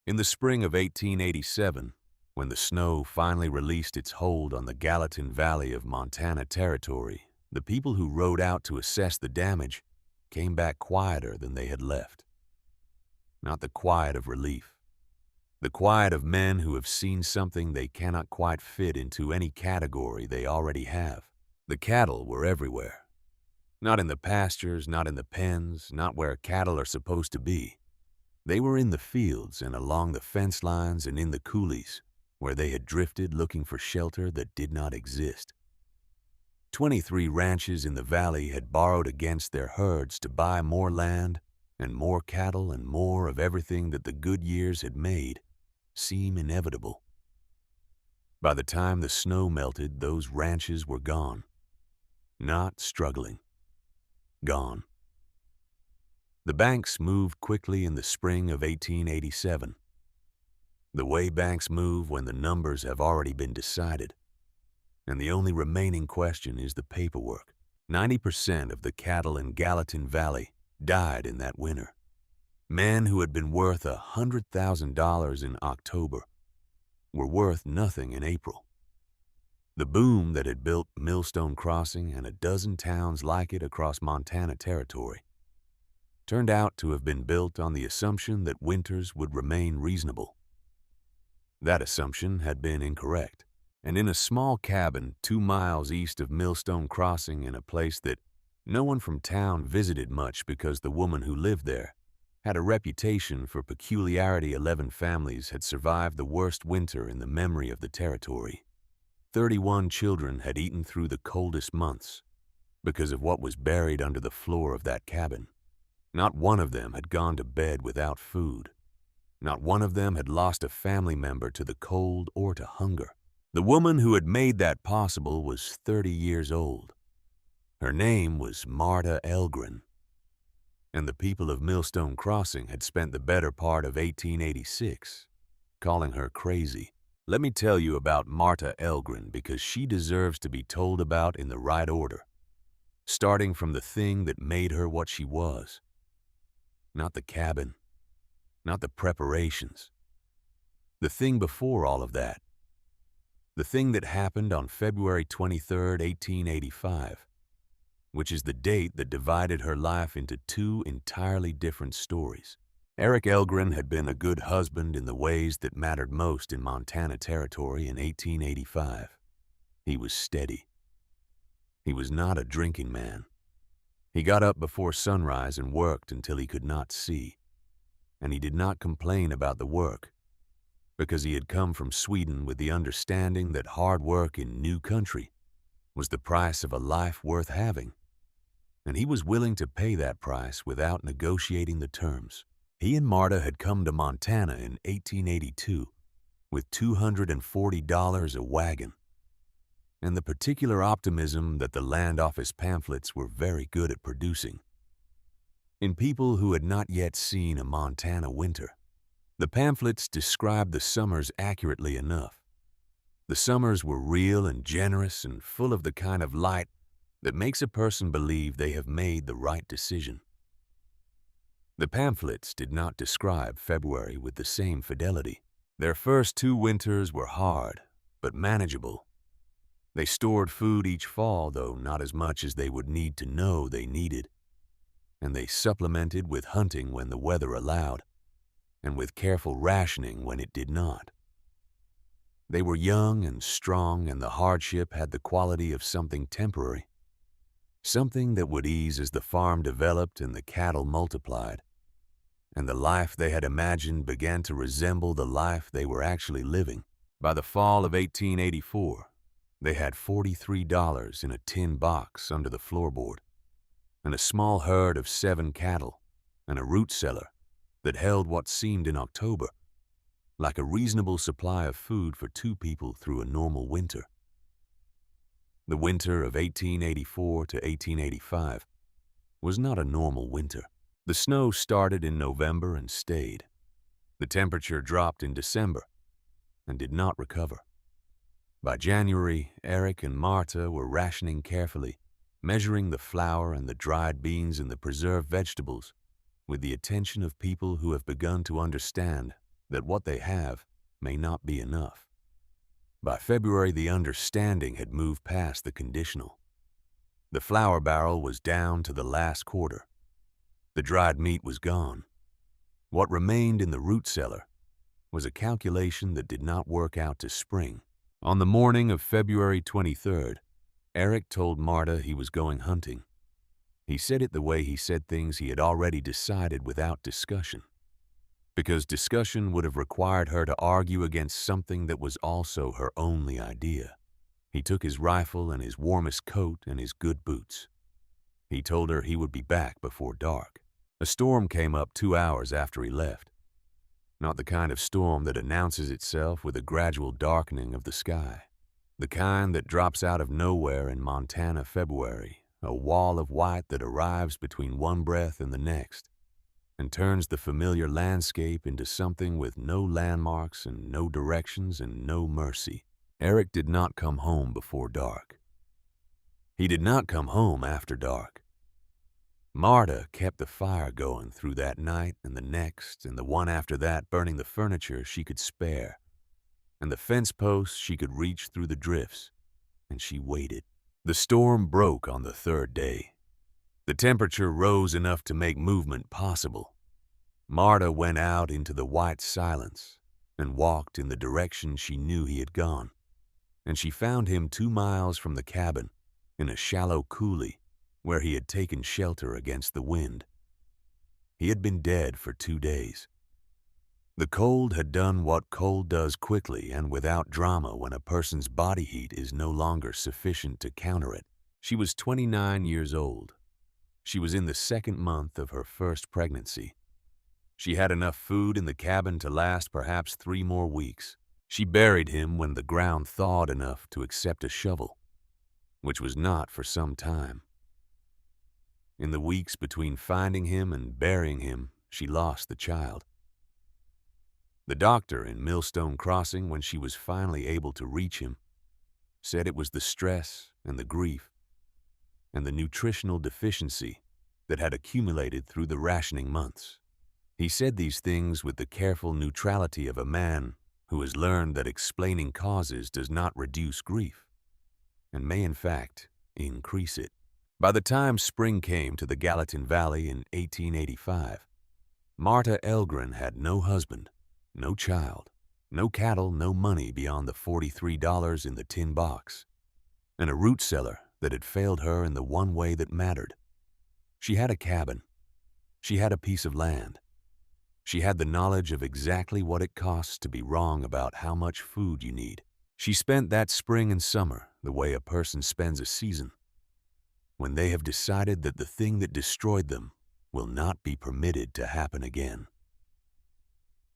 In the spring of 1887, when the snow finally released its hold on the Gallatin Valley of Montana Territory, the people who rode out to assess the damage came back quieter than they had left. Not the quiet of relief. The quiet of men who have seen something they cannot quite fit into any category they already have. The cattle were everywhere. Not in the pastures, not in the pens, not where cattle are supposed to be. They were in the fields and along the fence lines and in the coulees, where they had drifted looking for shelter that did not exist. 23 ranches in the valley had borrowed against their herds to buy more land and more cattle and more of everything that the good years had made seem inevitable. By the time the snow melted, those ranches were gone. Not struggling. Gone. The banks moved quickly in the spring of 1887. The way banks move when the numbers have already been decided. And the only remaining question is the paperwork. 90% of the cattle in Gallatin Valley died in that winter. Men who had been worth $100,000 in October were worth nothing in April. The boom that had built Millstone Crossing and a dozen towns like it across Montana Territory turned out to have been built on the assumption that winters would remain reasonable. That assumption had been incorrect, and in a small cabin 2 miles east of Millstone Crossing in a place that no one from town visited much because the woman who lived there had a reputation for peculiarity, 11 families had survived the worst winter in the memory of the territory. 31 children had eaten through the coldest months because of what was buried under the floor of that cabin. Not one of them had gone to bed without food. Not one of them had lost a family member to the cold or to hunger. The woman who had made that possible was 30 years old. Her name was Marta Elgren, and the people of Millstone Crossing had spent the better part of 1886 calling her crazy. Let me tell you about Marta Elgren because she deserves to be told about in the right order, starting from the thing that made her what she was. Not the cabin, not the preparations. The thing before all of that. The thing that happened on February 23, 1885, which is the date that divided her life into 2 entirely different stories. Eric Elgren had been a good husband in the ways that mattered most in Montana Territory in 1885. He was steady. He was not a drinking man. He got up before sunrise and worked until he could not see. And he did not complain about the work, because he had come from Sweden with the understanding that hard work in new country was the price of a life worth having. And he was willing to pay that price without negotiating the terms. He and Marta had come to Montana in 1882 with $240 a wagon, and the particular optimism that the land office pamphlets were very good at producing. In people who had not yet seen a Montana winter, the pamphlets described the summers accurately enough. The summers were real and generous and full of the kind of light that makes a person believe they have made the right decision. The pamphlets did not describe February with the same fidelity. Their first 2 winters were hard, but manageable. They stored food each fall, though not as much as they would need to know they needed. And they supplemented with hunting when the weather allowed, and with careful rationing when it did not. They were young and strong, and the hardship had the quality of something temporary, something that would ease as the farm developed and the cattle multiplied, and the life they had imagined began to resemble the life they were actually living. By the fall of 1884, they had $43 in a tin box under the floorboard, and a small herd of 7 cattle, and a root cellar that held what seemed in October like a reasonable supply of food for 2 people through a normal winter. The winter of 1884 to 1885 was not a normal winter. The snow started in November and stayed. The temperature dropped in December and did not recover. By January, Eric and Marta were rationing carefully, measuring the flour and the dried beans and the preserved vegetables with the attention of people who have begun to understand that what they have may not be enough. By February, the understanding had moved past the conditional. The flour barrel was down to the last quarter. The dried meat was gone. What remained in the root cellar was a calculation that did not work out to spring. On the morning of February 23rd, Eric told Marta he was going hunting. He said it the way he said things he had already decided without discussion, because discussion would have required her to argue against something that was also her only idea. He took his rifle and his warmest coat and his good boots. He told her he would be back before dark. A storm came up 2 hours after he left. Not the kind of storm that announces itself with a gradual darkening of the sky. The kind that drops out of nowhere in Montana February, a wall of white that arrives between one breath and the next, and turns the familiar landscape into something with no landmarks and no directions and no mercy. Eric did not come home before dark. He did not come home after dark. Marta kept the fire going through that night and the next and the one after that, burning the furniture she could spare and the fence posts she could reach through the drifts, and she waited. The storm broke on the third day. The temperature rose enough to make movement possible. Marta went out into the white silence and walked in the direction she knew he had gone, and she found him 2 miles from the cabin in a shallow coulee where he had taken shelter against the wind. He had been dead for 2 days. The cold had done what cold does quickly and without drama when a person's body heat is no longer sufficient to counter it. She was 29 years old. She was in the 2nd month of her first pregnancy. She had enough food in the cabin to last perhaps 3 more weeks. She buried him when the ground thawed enough to accept a shovel, which was not for some time. In the weeks between finding him and burying him, she lost the child. The doctor in Millstone Crossing, when she was finally able to reach him, said it was the stress and the grief and the nutritional deficiency that had accumulated through the rationing months. He said these things with the careful neutrality of a man who has learned that explaining causes does not reduce grief, and may in fact increase it. By the time spring came to the Gallatin Valley in 1885, Marta Elgren had no husband, no child, no cattle, no money beyond the $43 in the tin box, and a root cellar that had failed her in the one way that mattered. She had a cabin. She had a piece of land. She had the knowledge of exactly what it costs to be wrong about how much food you need. She spent that spring and summer the way a person spends a season, when they have decided that the thing that destroyed them will not be permitted to happen again.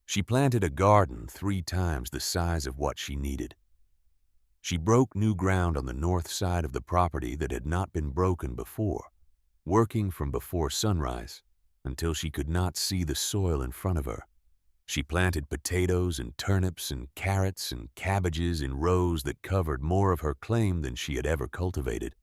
She planted a garden 3 times the size of what she needed. She broke new ground on the north side of the property that had not been broken before, working from before sunrise until she could not see the soil in front of her. She planted potatoes and turnips and carrots and cabbages in rows that covered more of her claim than she had ever cultivated.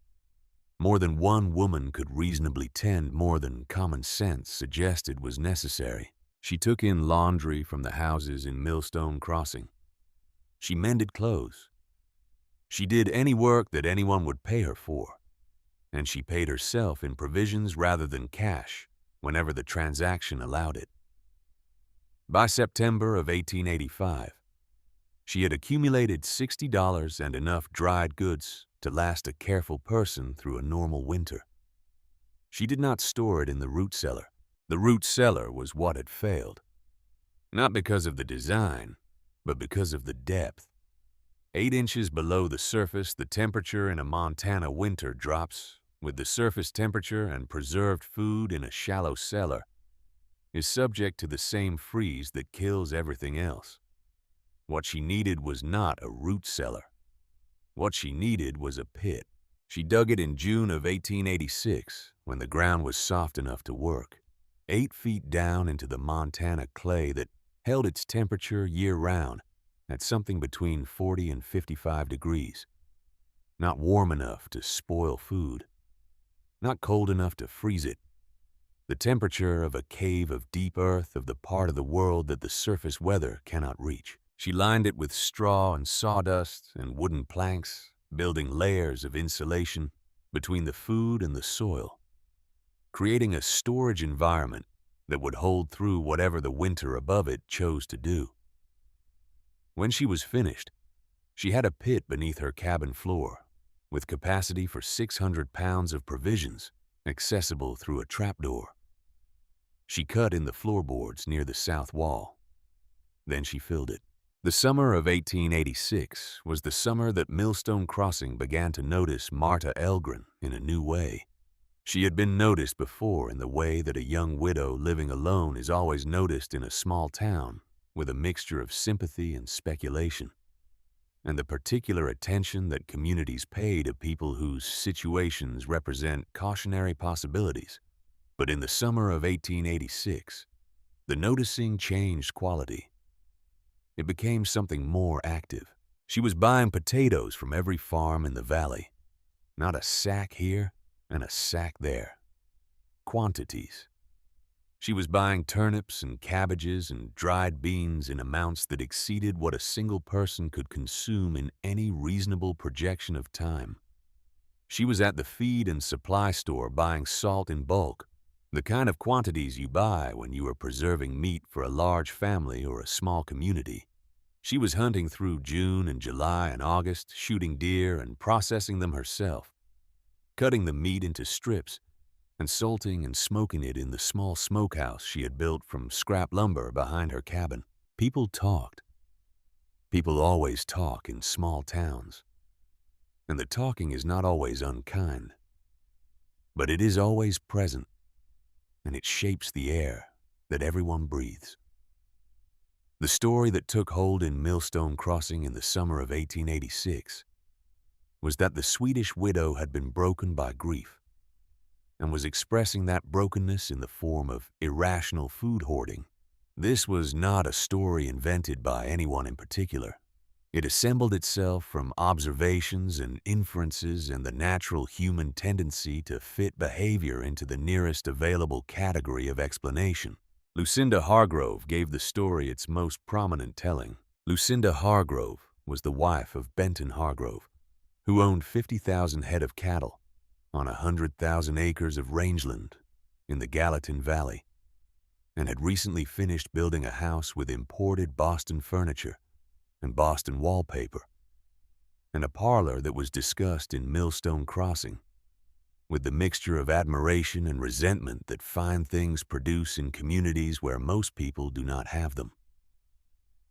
More than one woman could reasonably tend more than common sense suggested was necessary. She took in laundry from the houses in Millstone Crossing. She mended clothes. She did any work that anyone would pay her for, and she paid herself in provisions rather than cash whenever the transaction allowed it. By September of 1885, she had accumulated $60 and enough dried goods to last a careful person through a normal winter. She did not store it in the root cellar. The root cellar was what had failed, not because of the design, but because of the depth. 8 inches below the surface, the temperature in a Montana winter drops, with the surface temperature and preserved food in a shallow cellar, is subject to the same freeze that kills everything else. What she needed was not a root cellar. What she needed was a pit. She dug it in June of 1886, when the ground was soft enough to work, 8 feet down into the Montana clay that held its temperature year-round at something between 40 and 55 degrees. Not warm enough to spoil food, not cold enough to freeze it, the temperature of a cave of deep earth of the part of the world that the surface weather cannot reach. She lined it with straw and sawdust and wooden planks, building layers of insulation between the food and the soil, creating a storage environment that would hold through whatever the winter above it chose to do. When she was finished, she had a pit beneath her cabin floor, with capacity for 600 pounds of provisions, accessible through a trapdoor. She cut in the floorboards near the south wall. Then she filled it. The summer of 1886 was the summer that Millstone Crossing began to notice Marta Elgren in a new way. She had been noticed before in the way that a young widow living alone is always noticed in a small town, with a mixture of sympathy and speculation, and the particular attention that communities pay to people whose situations represent cautionary possibilities. But in the summer of 1886, the noticing changed quality. It became something more active. She was buying potatoes from every farm in the valley. Not a sack here and a sack there. Quantities. She was buying turnips and cabbages and dried beans in amounts that exceeded what a single person could consume in any reasonable projection of time. She was at the feed and supply store buying salt in bulk, the kind of quantities you buy when you are preserving meat for a large family or a small community. She was hunting through June and July and August, shooting deer and processing them herself, cutting the meat into strips and salting and smoking it in the small smokehouse she had built from scrap lumber behind her cabin. People talked. People always talk in small towns. And the talking is not always unkind, but it is always present, and it shapes the air that everyone breathes. The story that took hold in Millstone Crossing in the summer of 1886 was that the Swedish widow had been broken by grief and was expressing that brokenness in the form of irrational food hoarding. This was not a story invented by anyone in particular. It assembled itself from observations and inferences and the natural human tendency to fit behavior into the nearest available category of explanation. Lucinda Hargrove gave the story its most prominent telling. Lucinda Hargrove was the wife of Benton Hargrove, who owned 50,000 head of cattle on 100,000 acres of rangeland in the Gallatin Valley, and had recently finished building a house with imported Boston furniture and Boston wallpaper, and a parlor that was discussed in Millstone Crossing, with the mixture of admiration and resentment that fine things produce in communities where most people do not have them.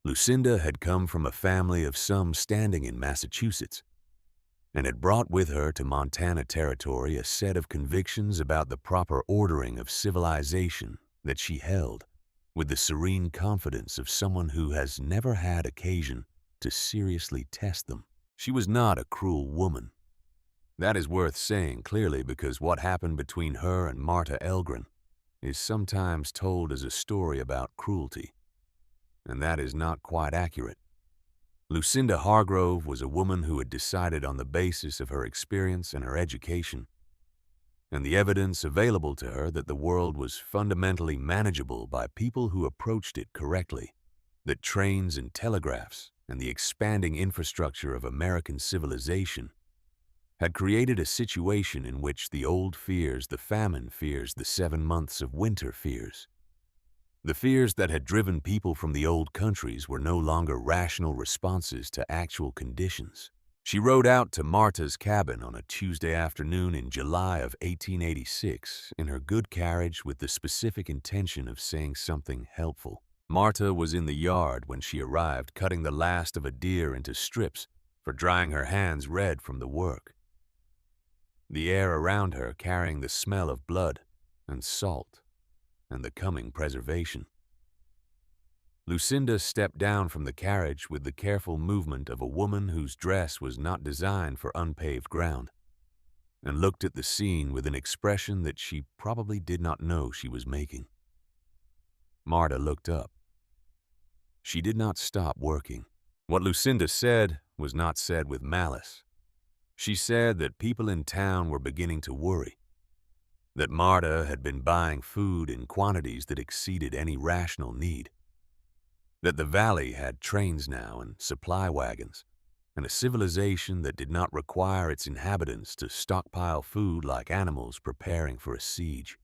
Lucinda had come from a family of some standing in Massachusetts, and had brought with her to Montana Territory a set of convictions about the proper ordering of civilization that she held with the serene confidence of someone who has never had occasion to seriously test them. She was not a cruel woman. That is worth saying clearly, because what happened between her and Marta Elgren is sometimes told as a story about cruelty, and that is not quite accurate. Lucinda Hargrove was a woman who had decided on the basis of her experience and her education, and the evidence available to her that the world was fundamentally manageable by people who approached it correctly, that trains and telegraphs and the expanding infrastructure of American civilization had created a situation in which the old fears the famine fears the 7 months of winter fears. The fears that had driven people from the old countries were no longer rational responses to actual conditions. She rode out to Marta's cabin on a Tuesday afternoon in July of 1886 in her good carriage with the specific intention of saying something helpful. Marta was in the yard when she arrived, cutting the last of a deer into strips for drying her hands red from the work, the air around her carrying the smell of blood and salt and the coming preservation. Lucinda stepped down from the carriage with the careful movement of a woman whose dress was not designed for unpaved ground, and looked at the scene with an expression that she probably did not know she was making. Marta looked up. She did not stop working. What Lucinda said was not said with malice. She said that people in town were beginning to worry. that Marta had been buying food in quantities that exceeded any rational need, that the valley had trains now and supply wagons, and a civilization that did not require its inhabitants to stockpile food like animals preparing for a siege.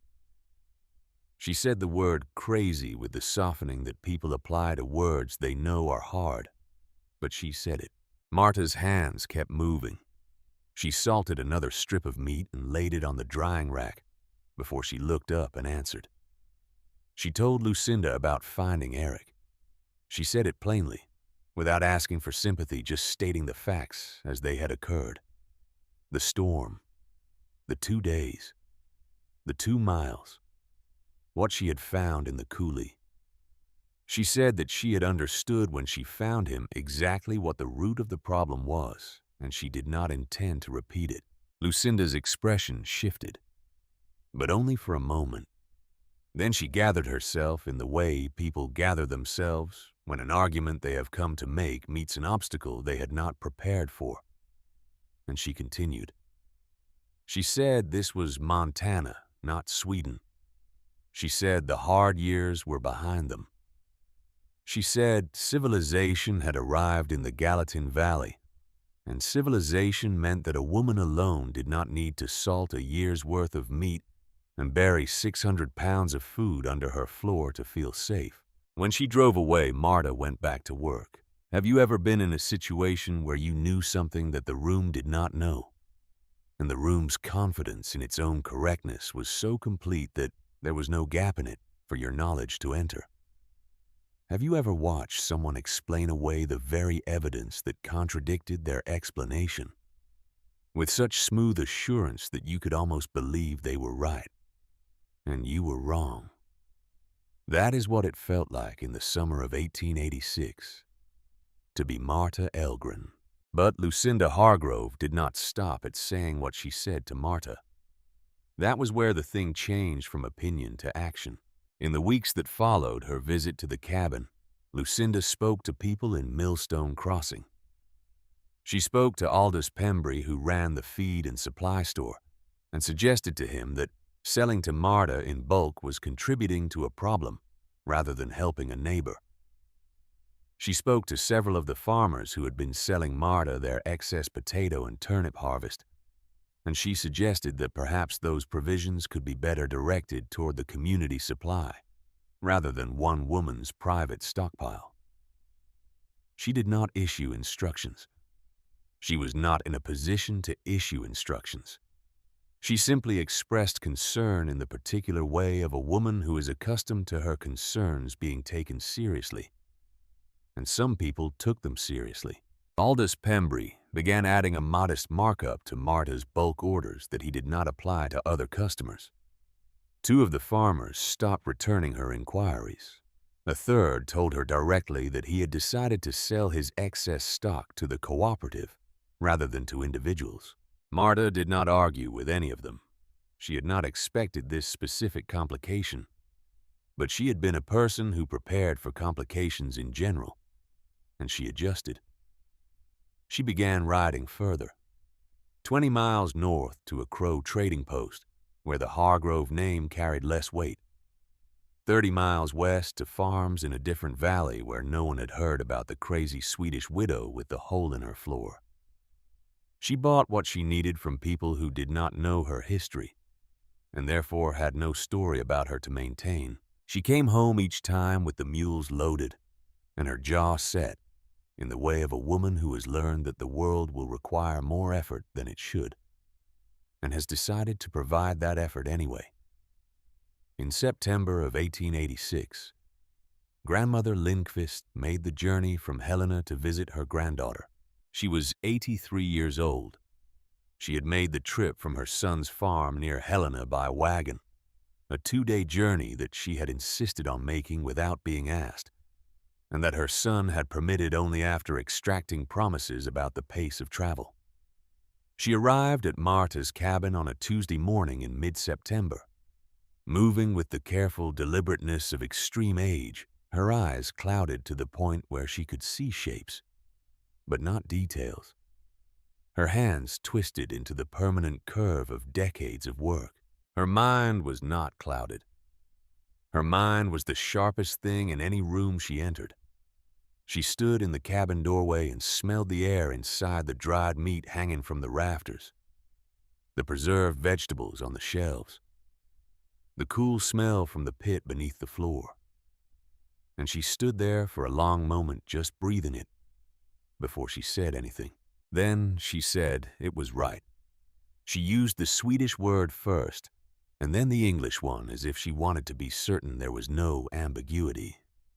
She said the word crazy with the softening that people apply to words they know are hard, but she said it. Marta's hands kept moving. She salted another strip of meat and laid it on the drying rack before she looked up and answered. She told Lucinda about finding Eric. She said it plainly, without asking for sympathy, just stating the facts as they had occurred. The storm, the 2 days, the 2 miles, what she had found in the coulee. She said that she had understood when she found him exactly what the root of the problem was, and she did not intend to repeat it. Lucinda's expression shifted, but only for a moment. Then she gathered herself in the way people gather themselves when an argument they have come to make meets an obstacle they had not prepared for. And she continued. She said this was Montana, not Sweden. She said the hard years were behind them. She said civilization had arrived in the Gallatin Valley, and civilization meant that a woman alone did not need to salt a year's worth of meat and bury 600 pounds of food under her floor to feel safe. When she drove away, Marta went back to work. Have you ever been in a situation where you knew something that the room did not know? And the room's confidence in its own correctness was so complete that there was no gap in it for your knowledge to enter. Have you ever watched someone explain away the very evidence that contradicted their explanation with such smooth assurance that you could almost believe they were right and you were wrong? That is what it felt like in the summer of 1886 to be Marta Elgren. But Lucinda Hargrove did not stop at saying what she said to Marta. That was where the thing changed from opinion to action. In the weeks that followed her visit to the cabin, Lucinda spoke to people in Millstone Crossing. She spoke to Aldous Pembry, who ran the feed and supply store, and suggested to him that selling to Marta in bulk was contributing to a problem rather than helping a neighbor. She spoke to several of the farmers who had been selling Marta their excess potato and turnip harvest, and she suggested that perhaps those provisions could be better directed toward the community supply, rather than one woman's private stockpile. She did not issue instructions. She was not in a position to issue instructions. She simply expressed concern in the particular way of a woman who is accustomed to her concerns being taken seriously. And some people took them seriously. Aldous Pembry began adding a modest markup to Marta's bulk orders that he did not apply to other customers. 2 of the farmers stopped returning her inquiries. A third told her directly that he had decided to sell his excess stock to the cooperative rather than to individuals. Marta did not argue with any of them. She had not expected this specific complication, but she had been a person who prepared for complications in general, and she adjusted. She began riding further, 20 miles north to a Crow trading post, where the Hargrove name carried less weight, 30 miles west to farms in a different valley where no one had heard about the crazy Swedish widow with the hole in her floor. She bought what she needed from people who did not know her history, and therefore had no story about her to maintain. She came home each time with the mules loaded, and her jaw set, in the way of a woman who has learned that the world will require more effort than it should, and has decided to provide that effort anyway. In September of 1886, Grandmother Lindqvist made the journey from Helena to visit her granddaughter. She was 83 years old. She had made the trip from her son's farm near Helena by wagon, a 2-day journey that she had insisted on making without being asked, and that her son had permitted only after extracting promises about the pace of travel. She arrived at Marta's cabin on a Tuesday morning in mid-September. Moving with the careful deliberateness of extreme age, her eyes clouded to the point where she could see shapes, but not details. Her hands twisted into the permanent curve of decades of work. Her mind was not clouded. Her mind was the sharpest thing in any room she entered. She stood in the cabin doorway and smelled the air inside the dried meat hanging from the rafters, the preserved vegetables on the shelves, the cool smell from the pit beneath the floor. And she stood there for a long moment just breathing it before she said anything. Then she said it was right. She used the Swedish word first, and then the English one as if she wanted to be certain there was no ambiguity.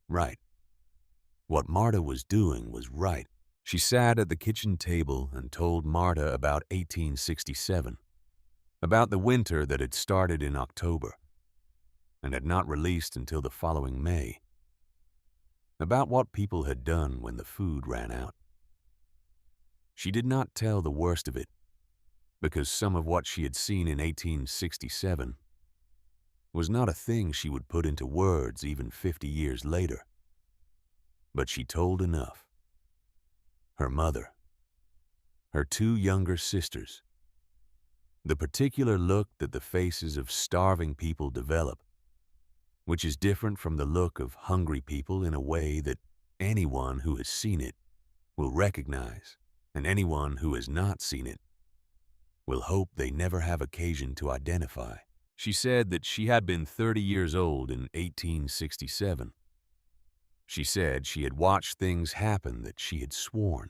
Right. What Marta was doing was right. She sat at the kitchen table and told Marta about 1867, about the winter that had started in October and had not released until the following May, about what people had done when the food ran out. She did not tell the worst of it, because some of what she had seen in 1867 was not a thing she would put into words even 50 years later. But she told enough. Her mother, her two younger sisters, the particular look that the faces of starving people develop, which is different from the look of hungry people in a way that anyone who has seen it will recognize, and anyone who has not seen it will hope they never have occasion to identify. She said that she had been 30 years old in 1867. She said she had watched things happen that she had sworn.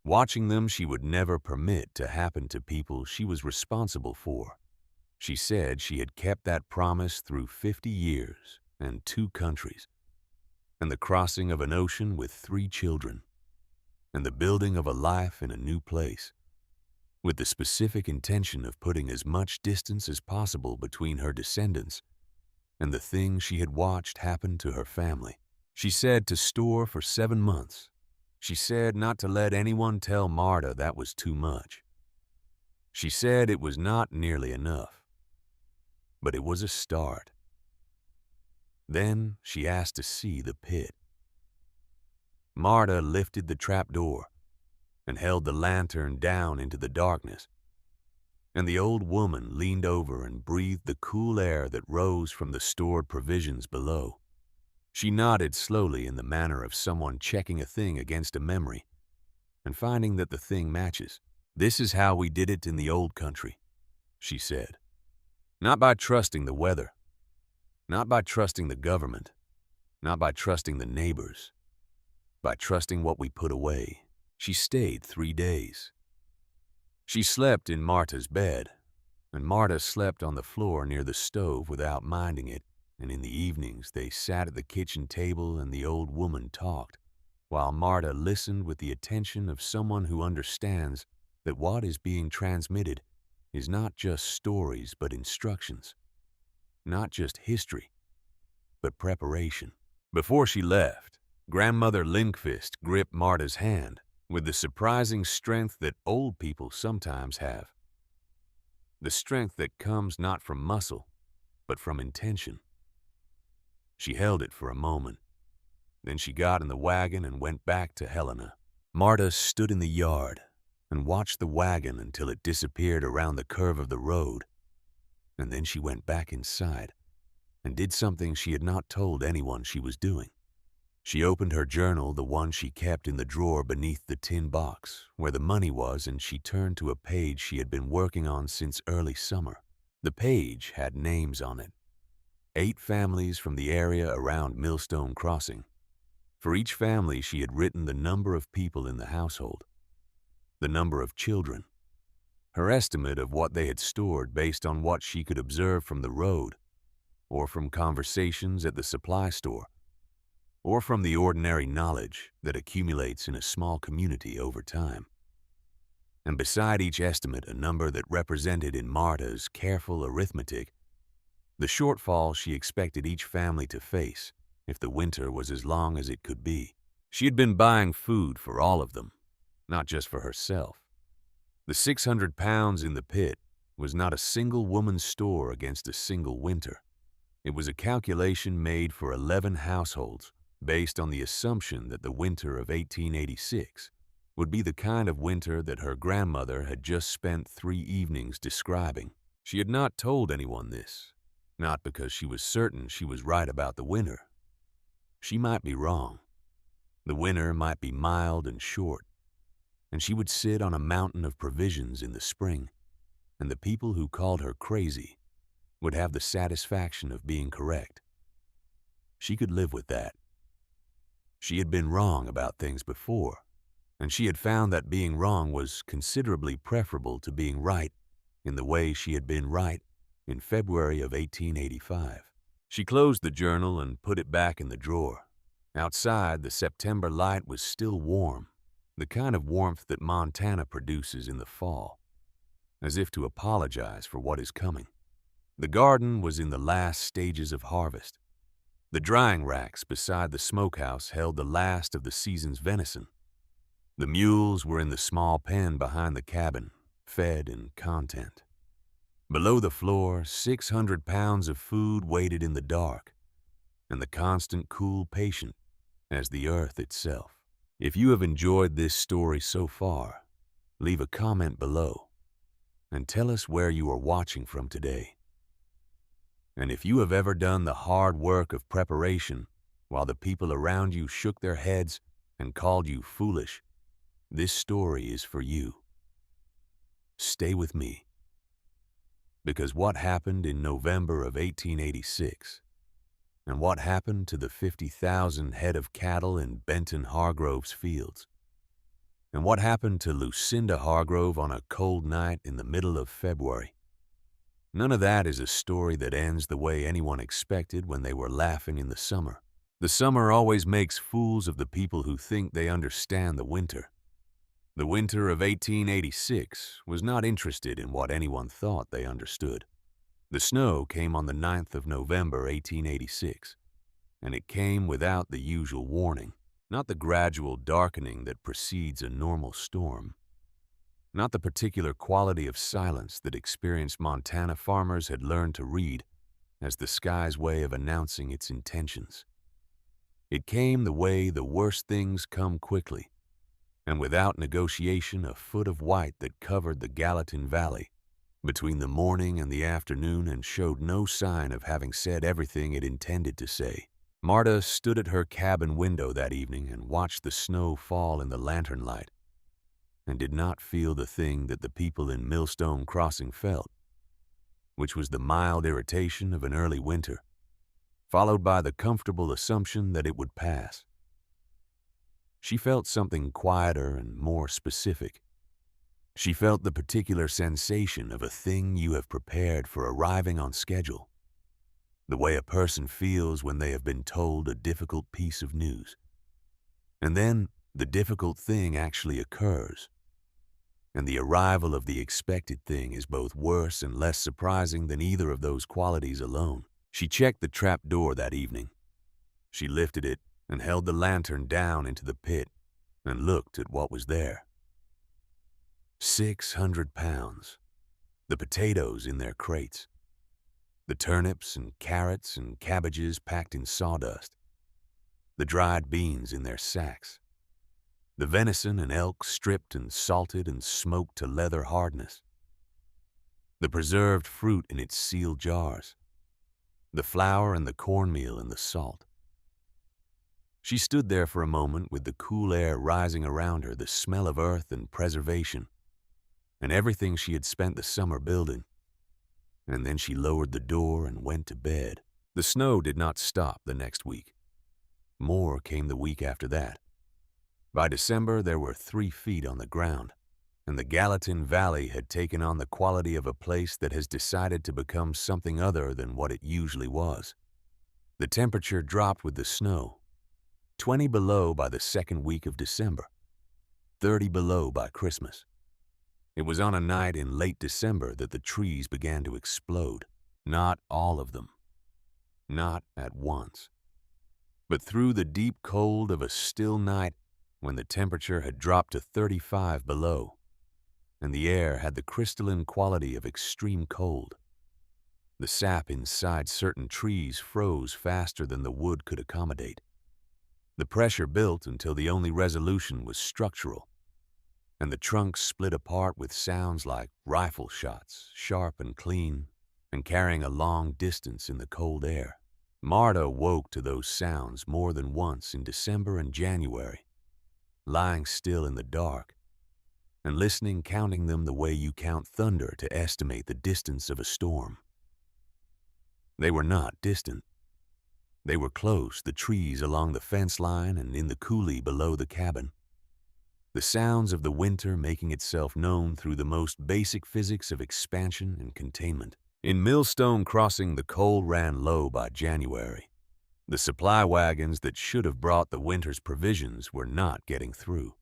Watching them she would never permit to happen to people she was responsible for. She said she had kept that promise through 50 years and 2 countries, and the crossing of an ocean with 3 children, and the building of a life in a new place, with the specific intention of putting as much distance as possible between her descendants and the thing she had watched happen to her family. She said to store for 7 months. She said not to let anyone tell Marta that was too much. She said it was not nearly enough, but it was a start. Then she asked to see the pit. Marta lifted the trapdoor and held the lantern down into the darkness, and the old woman leaned over and breathed the cool air that rose from the stored provisions below. She nodded slowly in the manner of someone checking a thing against a memory and finding that the thing matches. "This is how we did it in the old country," she said. "Not by trusting the weather, not by trusting the government, not by trusting the neighbors, by trusting what we put away." She stayed 3 days. She slept in Marta's bed, and Marta slept on the floor near the stove without minding it, and in the evenings they sat at the kitchen table and the old woman talked, while Marta listened with the attention of someone who understands that what is being transmitted is not just stories but instructions, not just history, but preparation. Before she left, Grandmother Lindqvist gripped Marta's hand with the surprising strength that old people sometimes have. The strength that comes not from muscle, but from intention. She held it for a moment. Then she got in the wagon and went back to Helena. Marta stood in the yard and watched the wagon until it disappeared around the curve of the road. And then she went back inside and did something she had not told anyone she was doing. She opened her journal, the one she kept in the drawer beneath the tin box where the money was, and she turned to a page she had been working on since early summer. The page had names on it. 8 families from the area around Millstone Crossing. For each family she had written the number of people in the household, the number of children, her estimate of what they had stored based on what she could observe from the road, or from conversations at the supply store, or from the ordinary knowledge that accumulates in a small community over time. And beside each estimate a number that represented in Marta's careful arithmetic the shortfall she expected each family to face if the winter was as long as it could be. She had been buying food for all of them, not just for herself. The 600 pounds in the pit was not a single woman's store against a single winter. It was a calculation made for 11 households based on the assumption that the winter of 1886 would be the kind of winter that her grandmother had just spent 3 evenings describing. She had not told anyone this, not because she was certain she was right about the winter. She might be wrong. The winter might be mild and short, and she would sit on a mountain of provisions in the spring, and the people who called her crazy would have the satisfaction of being correct. She could live with that. She had been wrong about things before, and she had found that being wrong was considerably preferable to being right in the way she had been right in February of 1885. She closed the journal and put it back in the drawer. Outside, the September light was still warm, the kind of warmth that Montana produces in the fall, as if to apologize for what is coming. The garden was in the last stages of harvest. The drying racks beside the smokehouse held the last of the season's venison. The mules were in the small pen behind the cabin, fed and content. Below the floor, 600 pounds of food waited in the dark, and the constant cool patient as the earth itself. If you have enjoyed this story so far, leave a comment below and tell us where you are watching from today. And if you have ever done the hard work of preparation while the people around you shook their heads and called you foolish, this story is for you. Stay with me, because what happened in November of 1886 and what happened to the 50,000 head of cattle in Benton Hargrove's fields, and what happened to Lucinda Hargrove on a cold night in the middle of February, none of that is a story that ends the way anyone expected when they were laughing in the summer. The summer always makes fools of the people who think they understand the winter. The winter of 1886 was not interested in what anyone thought they understood. The snow came on the 9th of November, 1886, and it came without the usual warning, not the gradual darkening that precedes a normal storm, not the particular quality of silence that experienced Montana farmers had learned to read as the sky's way of announcing its intentions. It came the way the worst things come quickly, and without negotiation a foot of white that covered the Gallatin Valley between the morning and the afternoon and showed no sign of having said everything it intended to say. Marta stood at her cabin window that evening and watched the snow fall in the lantern light, and did not feel the thing that the people in Millstone Crossing felt, which was the mild irritation of an early winter, followed by the comfortable assumption that it would pass. She felt something quieter and more specific. She felt the particular sensation of a thing you have prepared for arriving on schedule, the way a person feels when they have been told a difficult piece of news. And then the difficult thing actually occurs, and the arrival of the expected thing is both worse and less surprising than either of those qualities alone. She checked the trap door that evening. She lifted it and held the lantern down into the pit and looked at what was there. 600 pounds, the potatoes in their crates, the turnips and carrots and cabbages packed in sawdust, the dried beans in their sacks, the venison and elk stripped and salted and smoked to leather hardness, the preserved fruit in its sealed jars, the flour and the cornmeal and the salt. She stood there for a moment with the cool air rising around her, the smell of earth and preservation, and everything she had spent the summer building. And then she lowered the door and went to bed. The snow did not stop the next week. More came the week after that. By December, there were 3 feet on the ground, and the Gallatin Valley had taken on the quality of a place that has decided to become something other than what it usually was. The temperature dropped with the snow, 20 below by the second week of December, 30 below by Christmas. It was on a night in late December that the trees began to explode. Not all of them. Not at once. But through the deep cold of a still night when the temperature had dropped to 35 below, and the air had the crystalline quality of extreme cold. The sap inside certain trees froze faster than the wood could accommodate. The pressure built until the only resolution was structural, and the trunks split apart with sounds like rifle shots, sharp and clean, and carrying a long distance in the cold air. Marta woke to those sounds more than once in December and January, lying still in the dark and listening, counting them the way you count thunder to estimate the distance of a storm. They were not distant. They were close, the trees along the fence line and in the coulee below the cabin. The sounds of the winter making itself known through the most basic physics of expansion and containment. In Millstone Crossing, the coal ran low by January. The supply wagons that should have brought the winter's provisions were not getting through.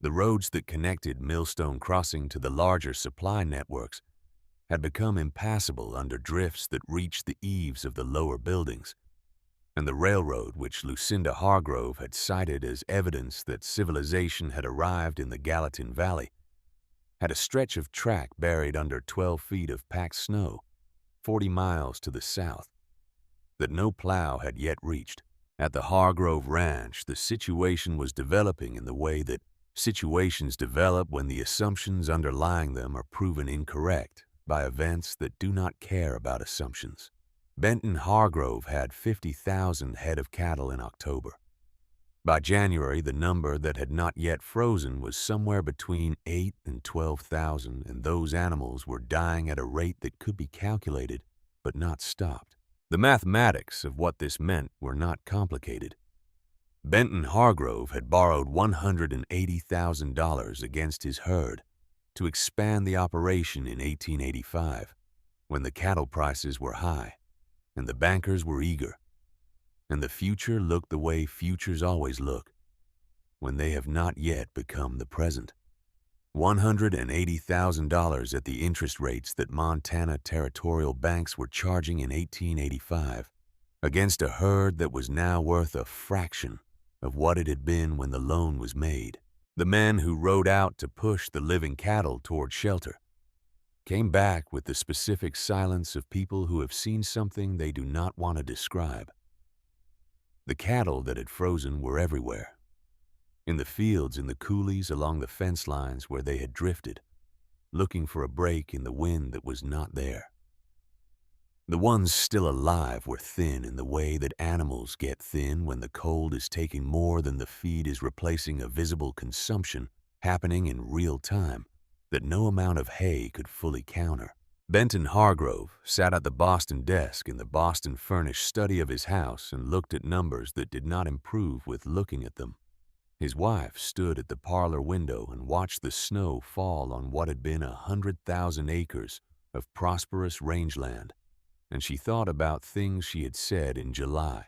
The roads that connected Millstone Crossing to the larger supply networks had become impassable under drifts that reached the eaves of the lower buildings, and the railroad, which Lucinda Hargrove had cited as evidence that civilization had arrived in the Gallatin Valley, had a stretch of track buried under 12 feet of packed snow, 40 miles to the south, that no plow had yet reached. At the Hargrove Ranch, the situation was developing in the way that situations develop when the assumptions underlying them are proven incorrect by events that do not care about assumptions. Benton Hargrove had 50,000 head of cattle in October. By January, the number that had not yet frozen was somewhere between 8 and 12,000, and those animals were dying at a rate that could be calculated but not stopped. The mathematics of what this meant were not complicated. Benton Hargrove had borrowed $180,000 against his herd to expand the operation in 1885, when the cattle prices were high and the bankers were eager, and the future looked the way futures always look when they have not yet become the present. $180,000 at the interest rates that Montana territorial banks were charging in 1885 against a herd that was now worth a fraction of what it had been when the loan was made. The men who rode out to push the living cattle toward shelter came back with the specific silence of people who have seen something they do not want to describe. The cattle that had frozen were everywhere, in the fields, in the coulees, along the fence lines where they had drifted, looking for a break in the wind that was not there. The ones still alive were thin in the way that animals get thin when the cold is taking more than the feed is replacing, a visible consumption happening in real time that no amount of hay could fully counter. Benton Hargrove sat at the Boston desk in the Boston furnished study of his house and looked at numbers that did not improve with looking at them. His wife stood at the parlor window and watched the snow fall on what had been 100,000 acres of prosperous rangeland, and she thought about things she had said in July,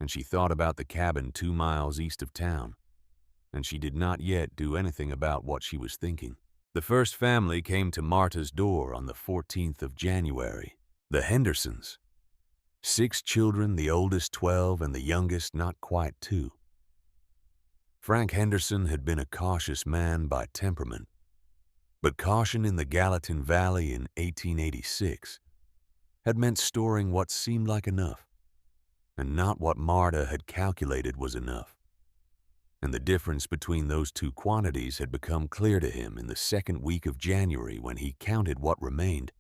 and she thought about the cabin 2 miles east of town, and she did not yet do anything about what she was thinking. The first family came to Marta's door on the 14th of January, the Hendersons. 6 children, the oldest 12 and the youngest not quite 2. Frank Henderson had been a cautious man by temperament, but caution in the Gallatin Valley in 1886 had meant storing what seemed like enough, and not what Marta had calculated was enough. And the difference between those two quantities had become clear to him in the second week of January when he counted what remained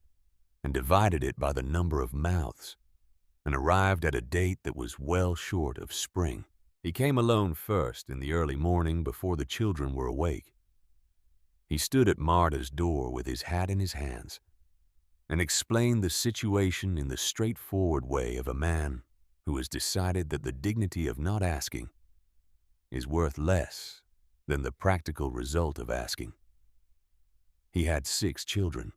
and divided it by the number of mouths, and arrived at a date that was well short of spring. He came alone first in the early morning before the children were awake. He stood at Marta's door with his hat in his hands and explained the situation in the straightforward way of a man who has decided that the dignity of not asking is worth less than the practical result of asking. He had 6 children.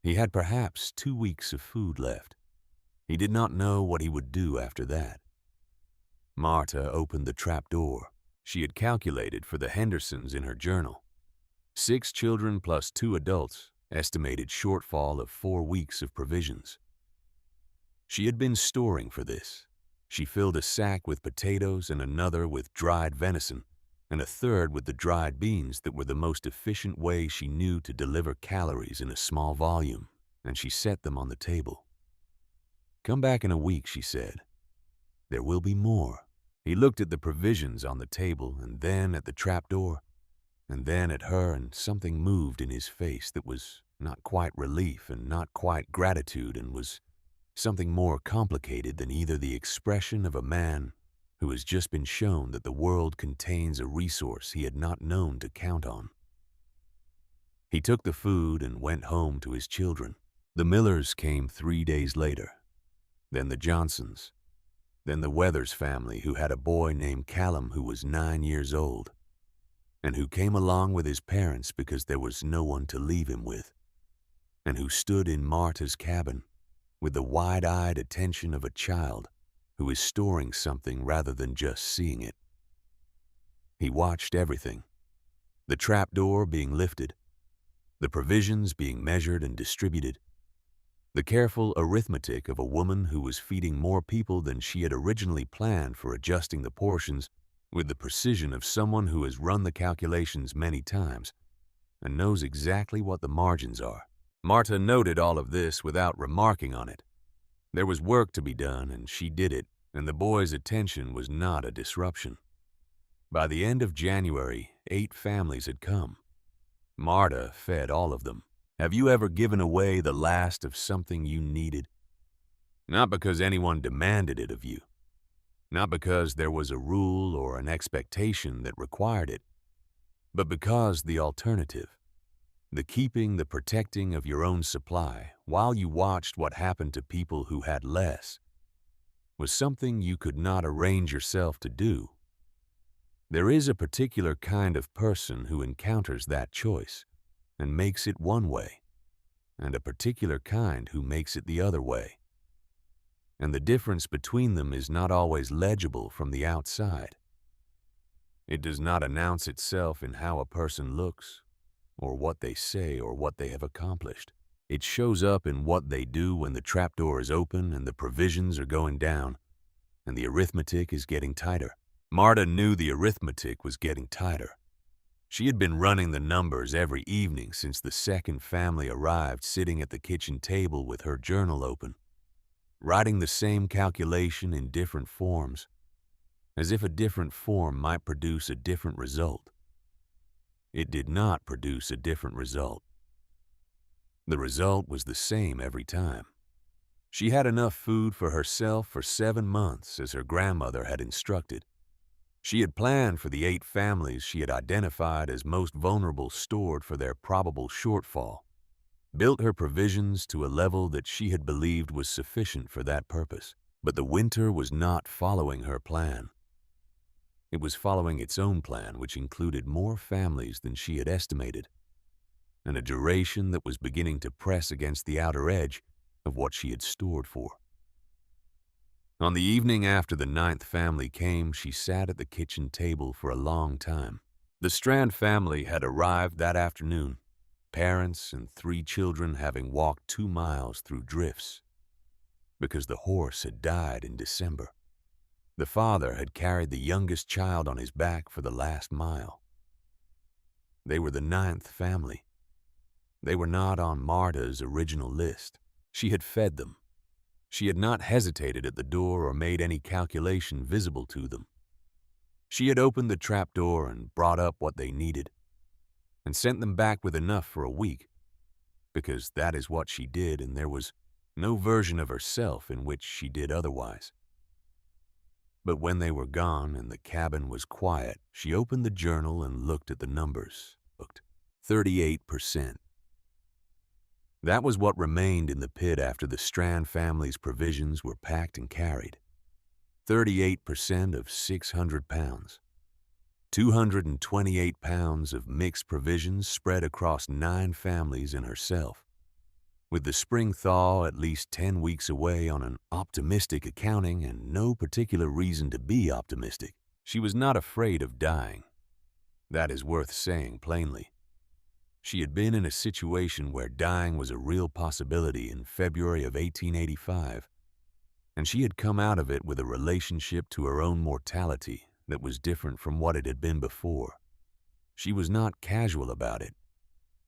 He had perhaps 2 weeks of food left. He did not know what he would do after that. Marta opened the trap door. She had calculated for the Hendersons in her journal. 6 children plus 2 adults, estimated shortfall of 4 weeks of provisions. She had been storing for this. She filled a sack with potatoes and another with dried venison, and a third with the dried beans that were the most efficient way she knew to deliver calories in a small volume, and she set them on the table. "Come back in a week," she said. "There will be more." He looked at the provisions on the table and then at the trapdoor, and then at her, and something moved in his face that was not quite relief and not quite gratitude, and was something more complicated than either the expression of a man who has just been shown that the world contains a resource he had not known to count on. He took the food and went home to his children. The Millers came 3 days later, then the Johnsons, then the Weathers family, who had a boy named Callum who was 9 years old, and who came along with his parents because there was no one to leave him with, and who stood in Marta's cabin with the wide-eyed attention of a child who is storing something rather than just seeing it. He watched everything, the trapdoor being lifted, the provisions being measured and distributed, the careful arithmetic of a woman who was feeding more people than she had originally planned for adjusting the portions with the precision of someone who has run the calculations many times and knows exactly what the margins are. Marta noted all of this without remarking on it. There was work to be done, and she did it, and the boy's attention was not a disruption. By the end of January, 8 families had come. Marta fed all of them. Have you ever given away the last of something you needed? Not because anyone demanded it of you, not because there was a rule or an expectation that required it, but because the alternative, the keeping, the protecting of your own supply while you watched what happened to people who had less, was something you could not arrange yourself to do. There is a particular kind of person who encounters that choice and makes it one way, and a particular kind who makes it the other way. And the difference between them is not always legible from the outside. It does not announce itself in how a person looks, or what they say, or what they have accomplished. It shows up in what they do when the trapdoor is open and the provisions are going down, and the arithmetic is getting tighter. Marta knew the arithmetic was getting tighter. She had been running the numbers every evening since the second family arrived, sitting at the kitchen table with her journal open, writing the same calculation in different forms, as if a different form might produce a different result. It did not produce a different result. The result was the same every time. She had enough food for herself for 7 months, as her grandmother had instructed. She had planned for the 8 families she had identified as most vulnerable, stored for their probable shortfall, built her provisions to a level that she had believed was sufficient for that purpose. But the winter was not following her plan. It was following its own plan, which included more families than she had estimated, and a duration that was beginning to press against the outer edge of what she had stored for. On the evening after the 9th family came, she sat at the kitchen table for a long time. The Strand family had arrived that afternoon, parents and 3 children having walked 2 miles through drifts, because the horse had died in December. The father had carried the youngest child on his back for the last mile. They were the 9th family. They were not on Marta's original list. She had fed them. She had not hesitated at the door or made any calculation visible to them. She had opened the trapdoor and brought up what they needed, and sent them back with enough for a week, because that is what she did, and there was no version of herself in which she did otherwise. But when they were gone and the cabin was quiet, she opened the journal and looked at the numbers. 38%. That was what remained in the pit after the Strand family's provisions were packed and carried. 38% of 600 pounds. 228 pounds of mixed provisions spread across 9 families and herself. With the spring thaw at least 10 weeks away on an optimistic accounting and no particular reason to be optimistic, she was not afraid of dying. That is worth saying plainly. She had been in a situation where dying was a real possibility in February of 1885, and she had come out of it with a relationship to her own mortality that was different from what it had been before. She was not casual about it.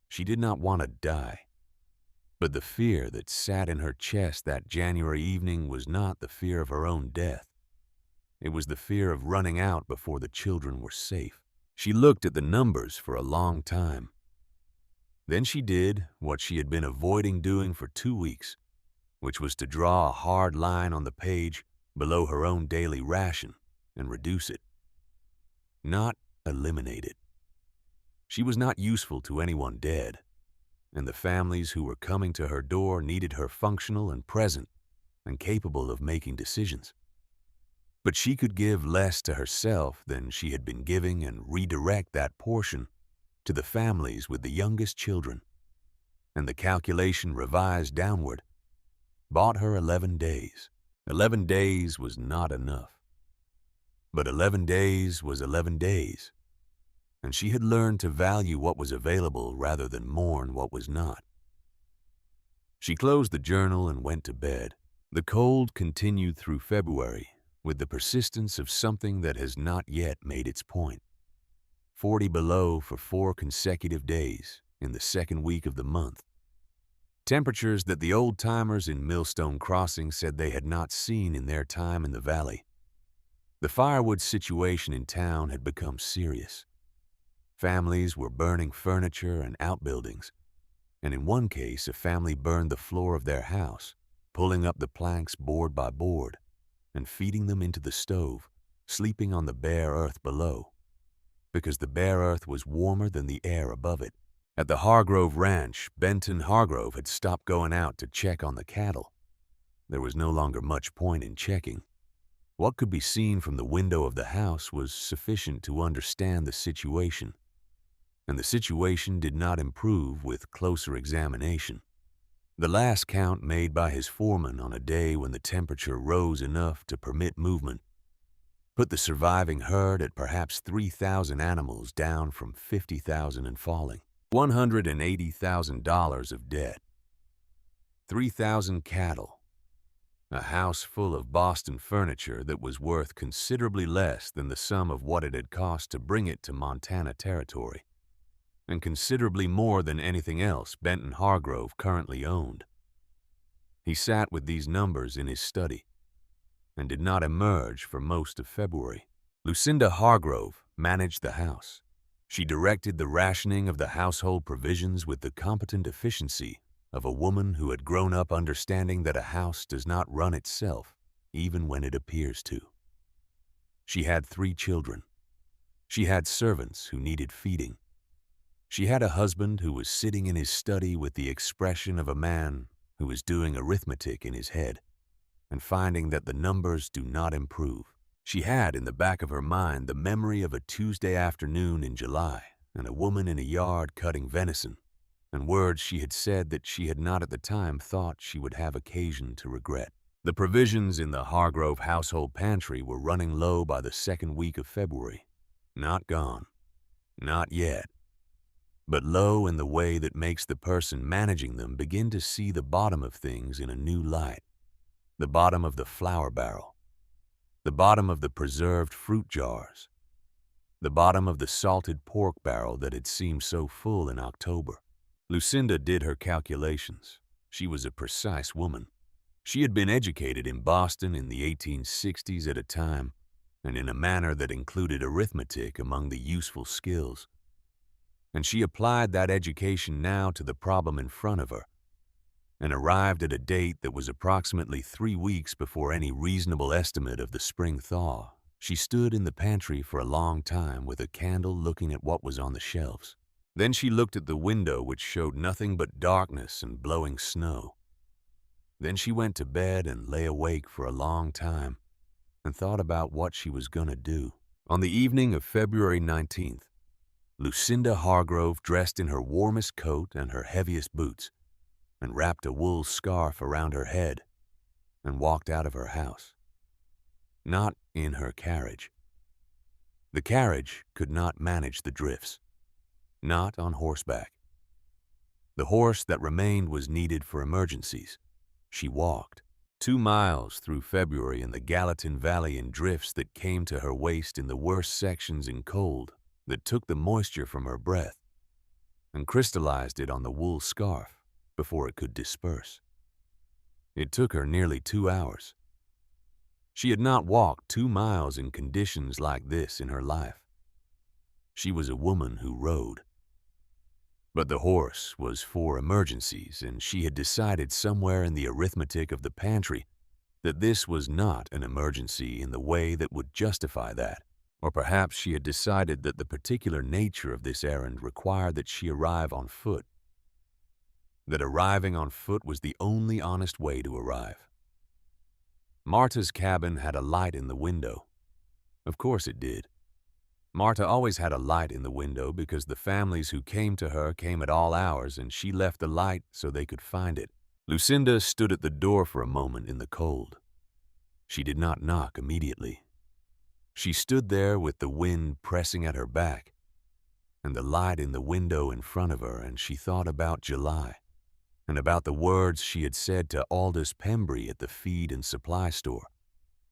She did not want to die. But the fear that sat in her chest that January evening was not the fear of her own death. It was the fear of running out before the children were safe. She looked at the numbers for a long time. Then she did what she had been avoiding doing for 2 weeks, which was to draw a hard line on the page below her own daily ration and reduce it, not eliminate it. She was not useful to anyone dead, and the families who were coming to her door needed her functional and present and capable of making decisions. But she could give less to herself than she had been giving and redirect that portion to the families with the youngest children. And the calculation revised downward bought her 11 days. 11 days was not enough. But 11 days was 11 days, and she had learned to value what was available rather than mourn what was not. She closed the journal and went to bed. The cold continued through February with the persistence of something that has not yet made its point. 40 below for 4 consecutive days in the second week of the month. Temperatures that the old-timers in Millstone Crossing said they had not seen in their time in the valley. The firewood situation in town had become serious. Families were burning furniture and outbuildings, and in one case a family burned the floor of their house, pulling up the planks board by board and feeding them into the stove, sleeping on the bare earth below, because the bare earth was warmer than the air above it. At the Hargrove Ranch, Benton Hargrove had stopped going out to check on the cattle. There was no longer much point in checking. What could be seen from the window of the house was sufficient to understand the situation, and the situation did not improve with closer examination. The last count made by his foreman on a day when the temperature rose enough to permit movement put the surviving herd at perhaps 3,000 animals down from 50,000 and falling. $180,000 of debt, 3,000 cattle, a house full of Boston furniture that was worth considerably less than the sum of what it had cost to bring it to Montana territory, and considerably more than anything else Benton Hargrove currently owned. He sat with these numbers in his study and did not emerge for most of February. Lucinda Hargrove managed the house. She directed the rationing of the household provisions with the competent efficiency of a woman who had grown up understanding that a house does not run itself, even when it appears to. She had 3 children. She had servants who needed feeding. She had a husband who was sitting in his study with the expression of a man who is doing arithmetic in his head and finding that the numbers do not improve. She had in the back of her mind the memory of a Tuesday afternoon in July and a woman in a yard cutting venison, and words she had said that she had not at the time thought she would have occasion to regret. The provisions in the Hargrove household pantry were running low by the second week of February. Not gone. Not yet. But low in the way that makes the person managing them begin to see the bottom of things in a new light. The bottom of the flour barrel. The bottom of the preserved fruit jars. The bottom of the salted pork barrel that had seemed so full in October. Lucinda did her calculations. She was a precise woman. She had been educated in Boston in the 1860s at a time, and in a manner that included arithmetic among the useful skills. And she applied that education now to the problem in front of her, and arrived at a date that was approximately 3 weeks before any reasonable estimate of the spring thaw. She stood in the pantry for a long time with a candle looking at what was on the shelves. Then she looked at the window, which showed nothing but darkness and blowing snow. Then she went to bed and lay awake for a long time and thought about what she was going to do. On the evening of February 19th, Lucinda Hargrove dressed in her warmest coat and her heaviest boots, and wrapped a wool scarf around her head, and walked out of her house. Not in her carriage. The carriage could not manage the drifts. Not on horseback. The horse that remained was needed for emergencies. She walked 2 miles through February in the Gallatin Valley in drifts that came to her waist in the worst sections in cold that took the moisture from her breath and crystallized it on the wool scarf before it could disperse. It took her nearly 2 hours. She had not walked 2 miles in conditions like this in her life. She was a woman who rode. But the horse was for emergencies, and she had decided somewhere in the arithmetic of the pantry that this was not an emergency in the way that would justify that. Or perhaps she had decided that the particular nature of this errand required that she arrive on foot. That arriving on foot was the only honest way to arrive. Marta's cabin had a light in the window. Of course it did. Marta always had a light in the window because the families who came to her came at all hours, and she left the light so they could find it. Lucinda stood at the door for a moment in the cold. She did not knock immediately. She stood there with the wind pressing at her back and the light in the window in front of her, and she thought about July and about the words she had said to Aldous Pembry at the feed and supply store,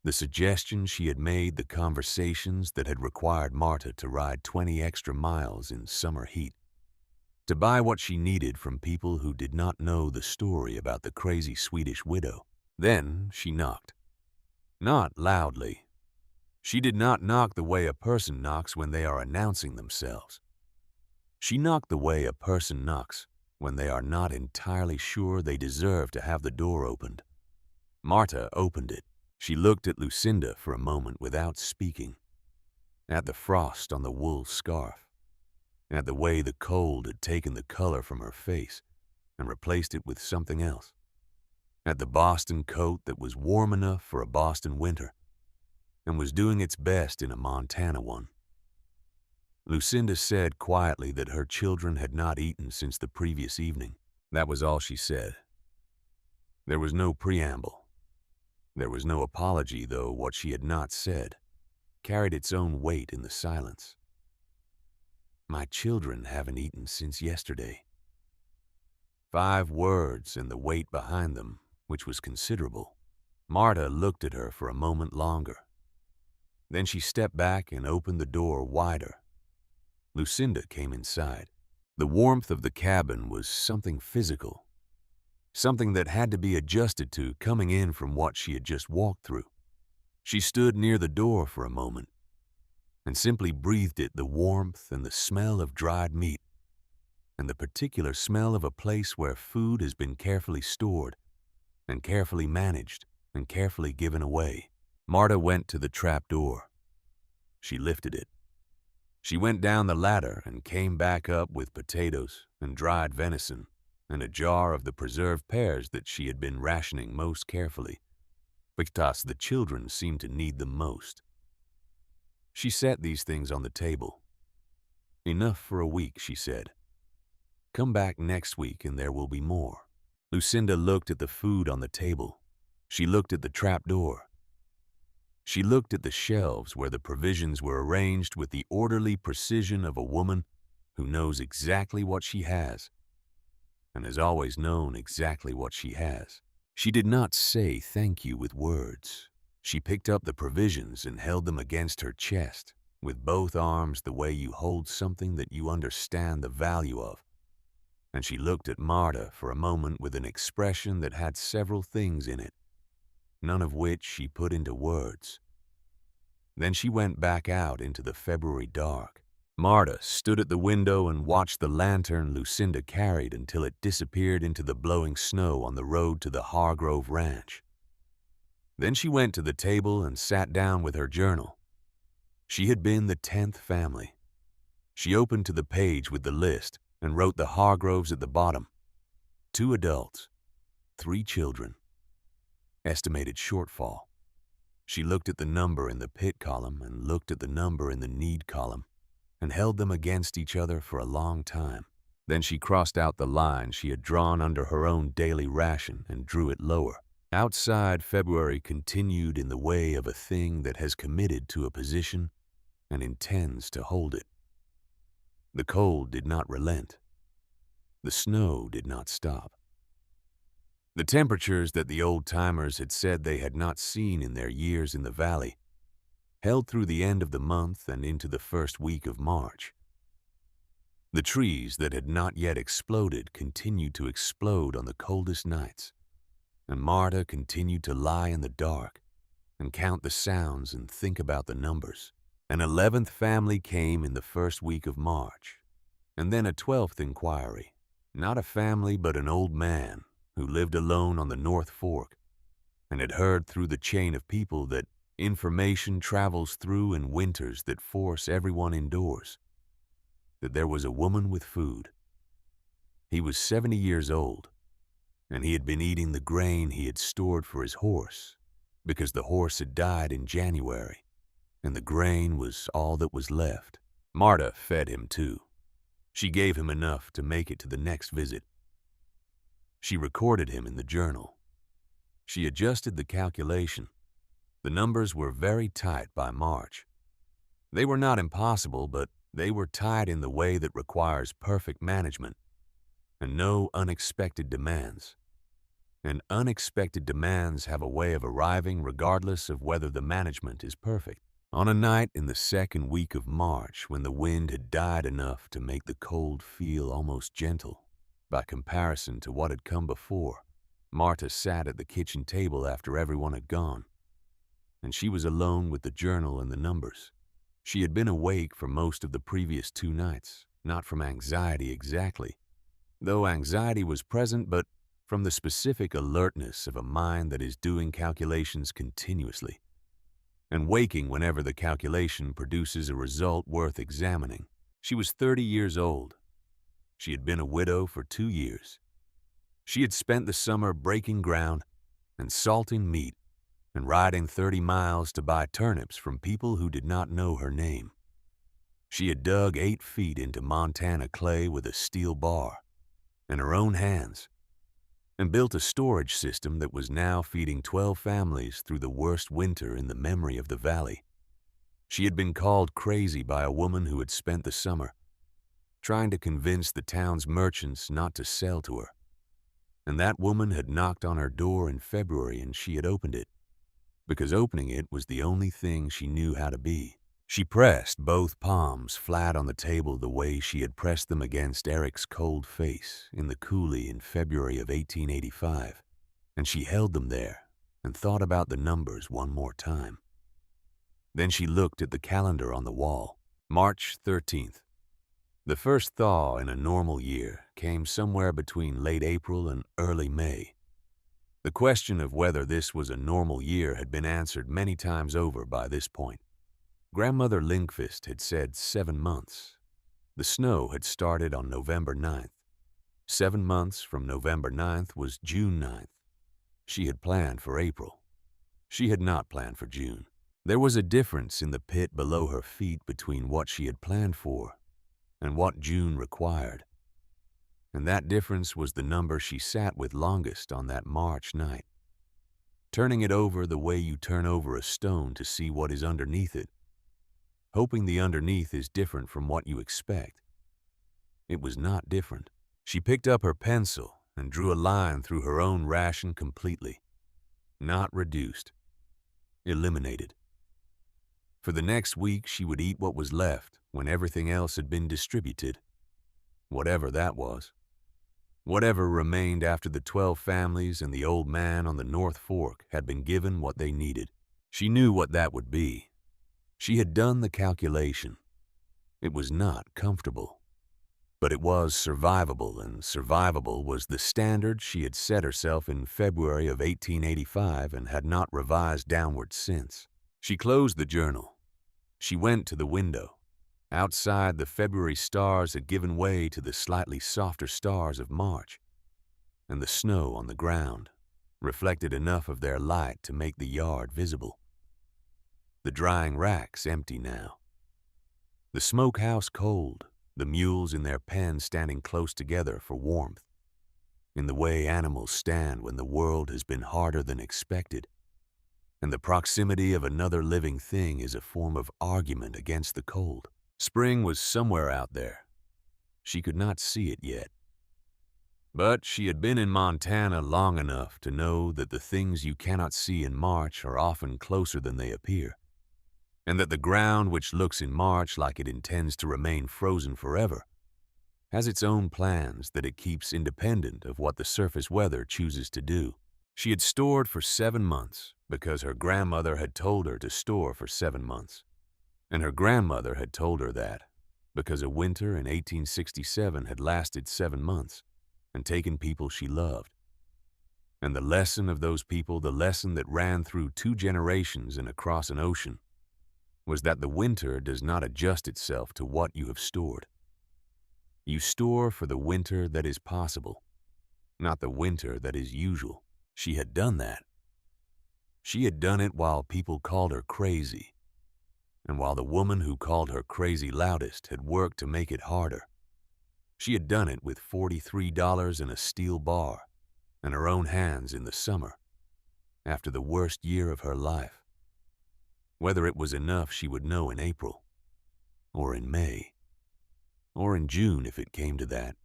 the suggestions she had made, the conversations that had required Marta to ride 20 extra miles in summer heat, to buy what she needed from people who did not know the story about the crazy Swedish widow. Then she knocked. Not loudly. She did not knock the way a person knocks when they are announcing themselves. She knocked the way a person knocks when they are not entirely sure they deserve to have the door opened. Marta opened it. She looked at Lucinda for a moment without speaking, at the frost on the wool scarf, at the way the cold had taken the color from her face and replaced it with something else, at the Boston coat that was warm enough for a Boston winter and was doing its best in a Montana one. Lucinda said quietly that her children had not eaten since the previous evening. That was all she said. There was no preamble. There was no apology, though what she had not said carried its own weight in the silence. My children haven't eaten since yesterday. 5 words and the weight behind them, which was considerable. Marta looked at her for a moment longer. Then she stepped back and opened the door wider. Lucinda came inside. The warmth of the cabin was something physical, something that had to be adjusted to coming in from what she had just walked through. She stood near the door for a moment and simply breathed it, the warmth and the smell of dried meat, and the particular smell of a place where food has been carefully stored and carefully managed and carefully given away. Marta went to the trap door. She lifted it. She went down the ladder and came back up with potatoes and dried venison and a jar of the preserved pears that she had been rationing most carefully, because the children seemed to need them most. She set these things on the table. Enough for a week, she said. Come back next week and there will be more. Lucinda looked at the food on the table. She looked at the trap door. She looked at the shelves where the provisions were arranged with the orderly precision of a woman who knows exactly what she has and has always known exactly what she has. She did not say thank you with words. She picked up the provisions and held them against her chest with both arms, the way you hold something that you understand the value of. And she looked at Marta for a moment with an expression that had several things in it, none of which she put into words. Then she went back out into the February dark. Marta stood at the window and watched the lantern Lucinda carried until it disappeared into the blowing snow on the road to the Hargrove Ranch. Then she went to the table and sat down with her journal. She had been the 10th family. She opened to the page with the list and wrote the Hargroves at the bottom. 2 adults, 3 children. Estimated shortfall. She looked at the number in the pit column and looked at the number in the need column and held them against each other for a long time. Then she crossed out the line she had drawn under her own daily ration and drew it lower. Outside, February continued in the way of a thing that has committed to a position and intends to hold it. The cold did not relent. The snow did not stop. The temperatures that the old-timers had said they had not seen in their years in the valley held through the end of the month and into the first week of March. The trees that had not yet exploded continued to explode on the coldest nights, and Marta continued to lie in the dark and count the sounds and think about the numbers. An 11th family came in the first week of March, and then a 12th inquiry. Not a family, but an old man who lived alone on the North Fork and had heard through the chain of people that information travels through in winters that force everyone indoors, that there was a woman with food. He was 70 years old, and he had been eating the grain he had stored for his horse because the horse had died in January, and the grain was all that was left. Marta fed him too. She gave him enough to make it to the next visit. She recorded him in the journal. She adjusted the calculation. The numbers were very tight by March. They were not impossible, but they were tight in the way that requires perfect management and no unexpected demands. And unexpected demands have a way of arriving regardless of whether the management is perfect. On a night in the second week of March, when the wind had died enough to make the cold feel almost gentle by comparison to what had come before, Marta sat at the kitchen table after everyone had gone, and she was alone with the journal and the numbers. She had been awake for most of the previous 2 nights, not from anxiety exactly, though anxiety was present, but from the specific alertness of a mind that is doing calculations continuously and waking whenever the calculation produces a result worth examining. She was 30 years old. She had been a widow for 2 years. She had spent the summer breaking ground and salting meat and riding 30 miles to buy turnips from people who did not know her name. She had dug 8 feet into Montana clay with a steel bar in her own hands and built a storage system that was now feeding 12 families through the worst winter in the memory of the valley. She had been called crazy by a woman who had spent the summer trying to convince the town's merchants not to sell to her. And that woman had knocked on her door in February, and she had opened it, because opening it was the only thing she knew how to be. She pressed both palms flat on the table the way she had pressed them against Eric's cold face in the coulee in February of 1885, and she held them there and thought about the numbers one more time. Then she looked at the calendar on the wall. March 13th. The first thaw in a normal year came somewhere between late April and early May. The question of whether this was a normal year had been answered many times over by this point. Grandmother Lindqvist had said 7 months. The snow had started on November 9th. 7 months from November 9th was June 9th. She had planned for April. She had not planned for June. There was a difference in the pit below her feet between what she had planned for and what June required. And that difference was the number she sat with longest on that March night, turning it over the way you turn over a stone to see what is underneath it, hoping the underneath is different from what you expect. It was not different. She picked up her pencil and drew a line through her own ration completely. Not reduced. Eliminated. For the next week, she would eat what was left when everything else had been distributed. Whatever that was. Whatever remained after the 12 families and the old man on the North Fork had been given what they needed. She knew what that would be. She had done the calculation. It was not comfortable, but it was survivable, and survivable was the standard she had set herself in February of 1885 and had not revised downward since. She closed the journal. She went to the window. Outside, the February stars had given way to the slightly softer stars of March, and the snow on the ground reflected enough of their light to make the yard visible. The drying racks empty now. The smokehouse cold, the mules in their pen standing close together for warmth, in the way animals stand when the world has been harder than expected, and the proximity of another living thing is a form of argument against the cold. Spring was somewhere out there. She could not see it yet. But she had been in Montana long enough to know that the things you cannot see in March are often closer than they appear, and that the ground which looks in March like it intends to remain frozen forever has its own plans that it keeps independent of what the surface weather chooses to do. She had stored for 7 months because her grandmother had told her to store for 7 months. And her grandmother had told her that because a winter in 1867 had lasted 7 months and taken people she loved. And the lesson of those people, the lesson that ran through 2 generations and across an ocean, was that the winter does not adjust itself to what you have stored. You store for the winter that is possible, not the winter that is usual. She had done that. She had done it while people called her crazy, and while the woman who called her crazy loudest had worked to make it harder. She had done it with $43 in a steel bar and her own hands in the summer, after the worst year of her life. Whether it was enough she would know in April, or in May, or in June if it came to that.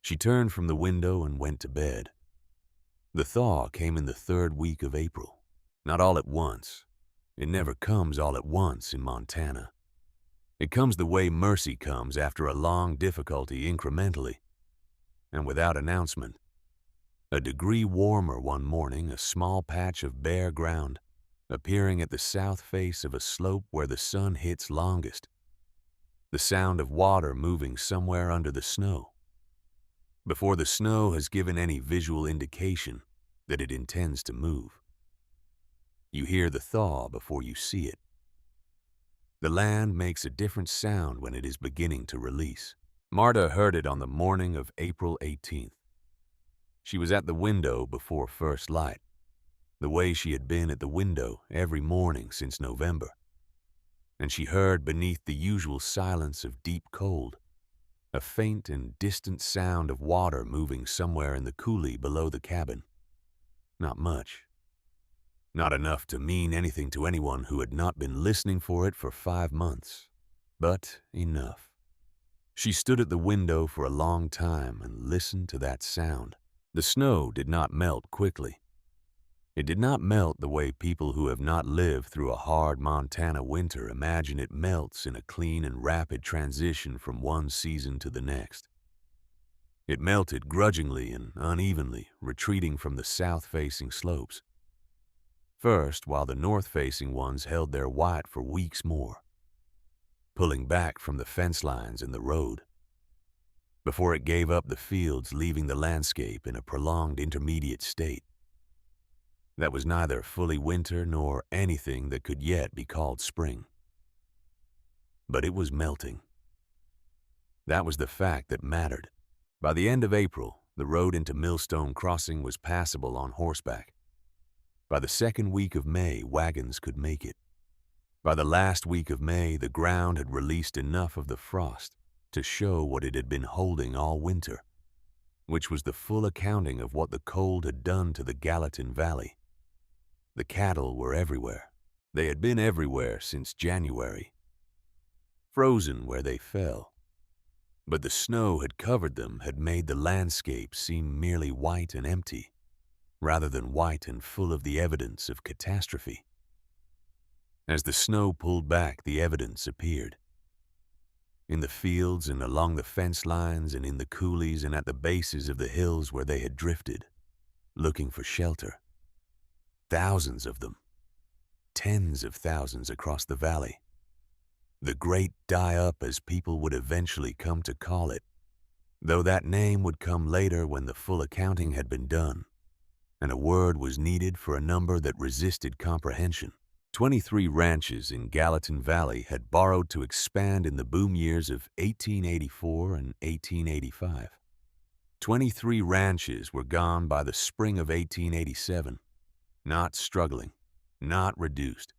She turned from the window and went to bed. The thaw came in the 3rd week of April, not all at once. It never comes all at once in Montana. It comes the way mercy comes after a long difficulty, incrementally, and without announcement. A degree warmer one morning, a small patch of bare ground, appearing at the south face of a slope where the sun hits longest. The sound of water moving somewhere under the snow, before the snow has given any visual indication that it intends to move. You hear the thaw before you see it. The land makes a different sound when it is beginning to release. Marta heard it on the morning of April 18th. She was at the window before first light, the way she had been at the window every morning since November. And she heard beneath the usual silence of deep cold, a faint and distant sound of water moving somewhere in the coulee below the cabin. Not much. Not enough to mean anything to anyone who had not been listening for it for 5 months, but enough. She stood at the window for a long time and listened to that sound. The snow did not melt quickly. It did not melt the way people who have not lived through a hard Montana winter imagine it melts in a clean and rapid transition from one season to the next. It melted grudgingly and unevenly, retreating from the south-facing slopes. First, while the north-facing ones held their white for weeks more, pulling back from the fence lines and the road, before it gave up the fields, leaving the landscape in a prolonged intermediate state that was neither fully winter nor anything that could yet be called spring. But it was melting. That was the fact that mattered. By the end of April, the road into Millstone Crossing was passable on horseback. By the 2nd week of May, wagons could make it. By the last week of May, the ground had released enough of the frost to show what it had been holding all winter, which was the full accounting of what the cold had done to the Gallatin Valley. The cattle were everywhere. They had been everywhere since January, frozen where they fell. But the snow had covered them, had made the landscape seem merely white and empty, rather than white and full of the evidence of catastrophe. As the snow pulled back, the evidence appeared. In the fields and along the fence lines and in the coulees and at the bases of the hills where they had drifted, looking for shelter. Thousands of them, tens of thousands across the valley. The great die-up, as people would eventually come to call it, though that name would come later when the full accounting had been done, and a word was needed for a number that resisted comprehension. 23 ranches in Gallatin Valley had borrowed to expand in the boom years of 1884 and 1885. 23 ranches were gone by the spring of 1887, not struggling, not reduced.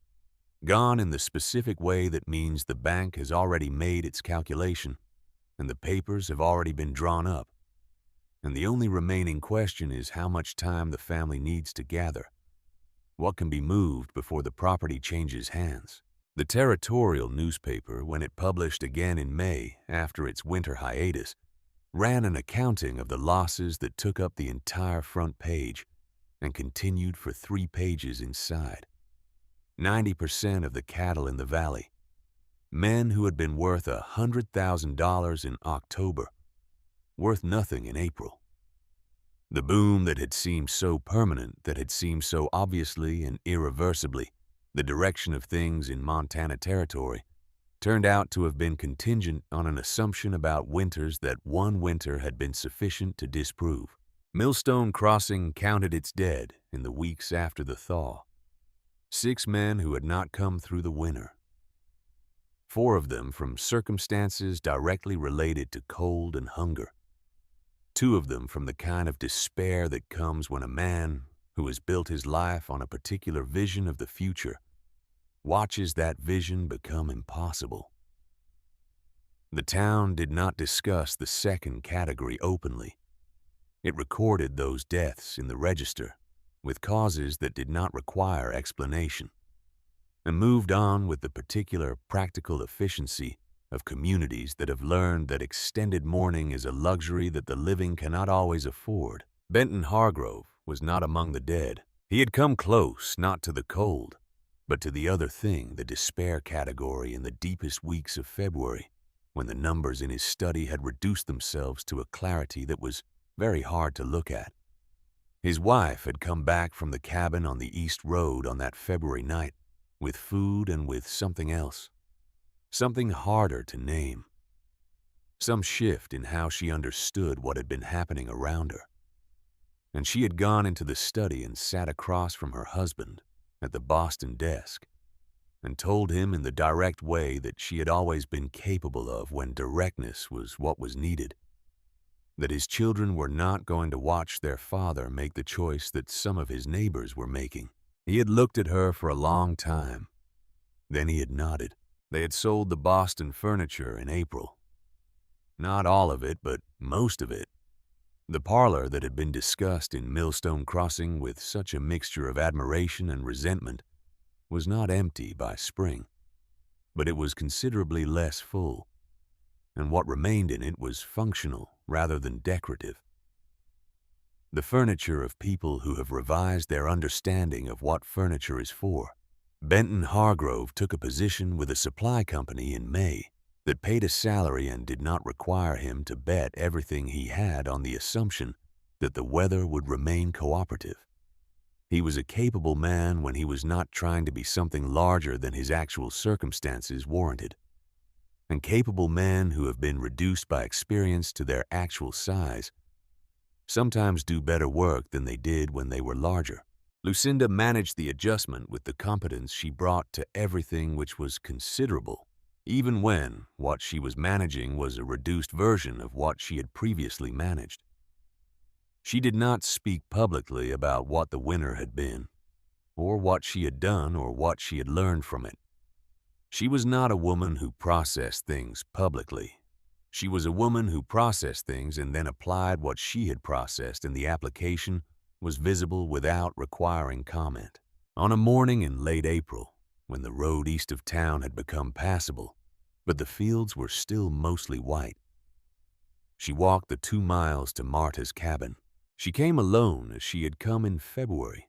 Gone in the specific way that means the bank has already made its calculation, and the papers have already been drawn up, and the only remaining question is how much time the family needs to gather. What can be moved before the property changes hands? The territorial newspaper, when it published again in May after its winter hiatus, ran an accounting of the losses that took up the entire front page and continued for 3 pages inside. 90% of the cattle in the valley, men who had been worth $100,000 in October, worth nothing in April. The boom that had seemed so permanent, that had seemed so obviously and irreversibly, The direction of things in Montana Territory turned out to have been contingent on an assumption about winters that one winter had been sufficient to disprove. Millstone Crossing counted its dead in the weeks after the thaw. 6 men who had not come through the winter. 4 of them from circumstances directly related to cold and hunger. 2 of them from the kind of despair that comes when a man who has built his life on a particular vision of the future watches that vision become impossible. The town did not discuss the second category openly. It recorded those deaths in the register with causes that did not require explanation, and moved on with the particular practical efficiency of communities that have learned that extended mourning is a luxury that the living cannot always afford. Benton Hargrove was not among the dead. He had come close, not to the cold, but to the other thing, the despair category in the deepest weeks of February, when the numbers in his study had reduced themselves to a clarity that was very hard to look at. His wife had come back from the cabin on the East Road on that February night, with food and with something else, something harder to name, some shift in how she understood what had been happening around her. And she had gone into the study and sat across from her husband at the Boston desk and told him in the direct way that she had always been capable of when directness was what was needed, that his children were not going to watch their father make the choice that some of his neighbors were making. He had looked at her for a long time. Then he had nodded. They had sold the Boston furniture in April. Not all of it, but most of it. The parlor that had been discussed in Millstone Crossing with such a mixture of admiration and resentment was not empty by spring, but it was considerably less full, and what remained in it was functional rather than decorative. The furniture of people who have revised their understanding of what furniture is for. Benton Hargrove took a position with a supply company in May that paid a salary and did not require him to bet everything he had on the assumption that the weather would remain cooperative. He was a capable man when he was not trying to be something larger than his actual circumstances warranted. And capable men who have been reduced by experience to their actual size sometimes do better work than they did when they were larger. Lucinda managed the adjustment with the competence she brought to everything which was considerable, even when what she was managing was a reduced version of what she had previously managed. She did not speak publicly about what the winter had been, or what she had done, or what she had learned from it. She was not a woman who processed things publicly. She was a woman who processed things and then applied what she had processed, and the application was visible without requiring comment. On a morning in late April, when the road east of town had become passable, but the fields were still mostly white, she walked the 2 miles to Marta's cabin. She came alone as she had come in February,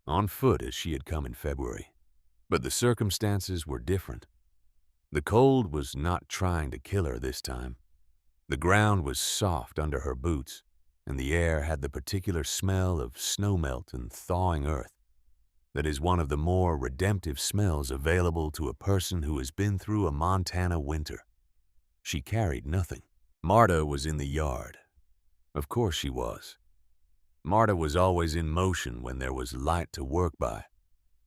on foot as she had come in February, but the circumstances were different. The cold was not trying to kill her this time. The ground was soft under her boots, and the air had the particular smell of snowmelt and thawing earth that is one of the more redemptive smells available to a person who has been through a Montana winter. She carried nothing. Marta was in the yard. Of course she was. Marta was always in motion when there was light to work by,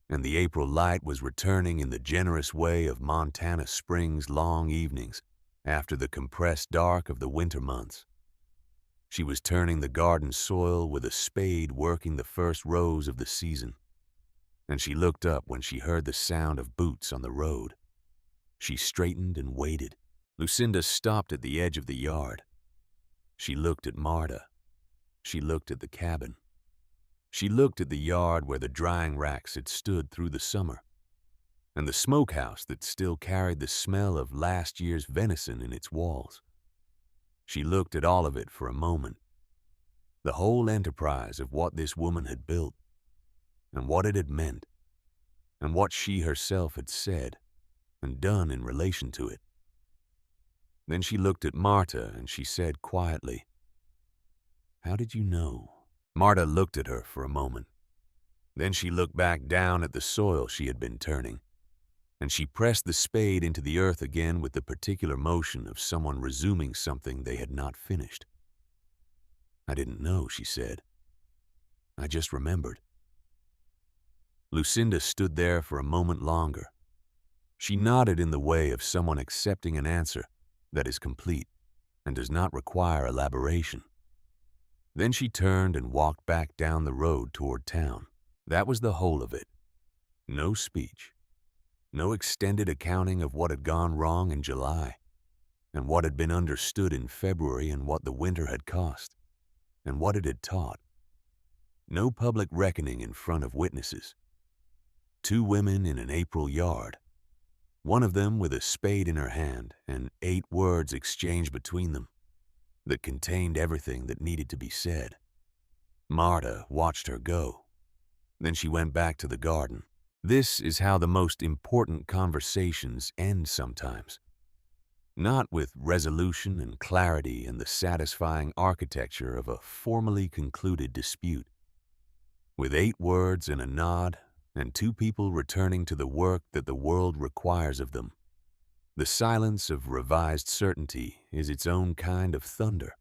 and the April light was returning in the generous way of Montana spring's long evenings after the compressed dark of the winter months. She was turning the garden soil with a spade, working the first rows of the season, and she looked up when she heard the sound of boots on the road. She straightened and waited. Lucinda stopped at the edge of the yard. She looked at Marta. She looked at the cabin. She looked at the yard where the drying racks had stood through the summer, and the smokehouse that still carried the smell of last year's venison in its walls. She looked at all of it for a moment, the whole enterprise of what this woman had built, and what it had meant, and what she herself had said and done in relation to it. Then she looked at Marta and she said quietly, "How did you know?" Marta looked at her for a moment. Then she looked back down at the soil she had been turning, and she pressed the spade into the earth again with the particular motion of someone resuming something they had not finished. "I didn't know," she said. "I just remembered." Lucinda stood there for a moment longer. She nodded in the way of someone accepting an answer that is complete and does not require elaboration. Then she turned and walked back down the road toward town. That was the whole of it. No speech. No extended accounting of what had gone wrong in July, and what had been understood in February, and what the winter had cost, and what it had taught. No public reckoning in front of witnesses. Two women in an April yard, one of them with a spade in her hand, and 8 words exchanged between them that contained everything that needed to be said. Marta watched her go. Then she went back to the garden. This is how the most important conversations end sometimes. Not with resolution and clarity and the satisfying architecture of a formally concluded dispute. With 8 words and a nod, and 2 people returning to the work that the world requires of them. The silence of revised certainty is its own kind of thunder,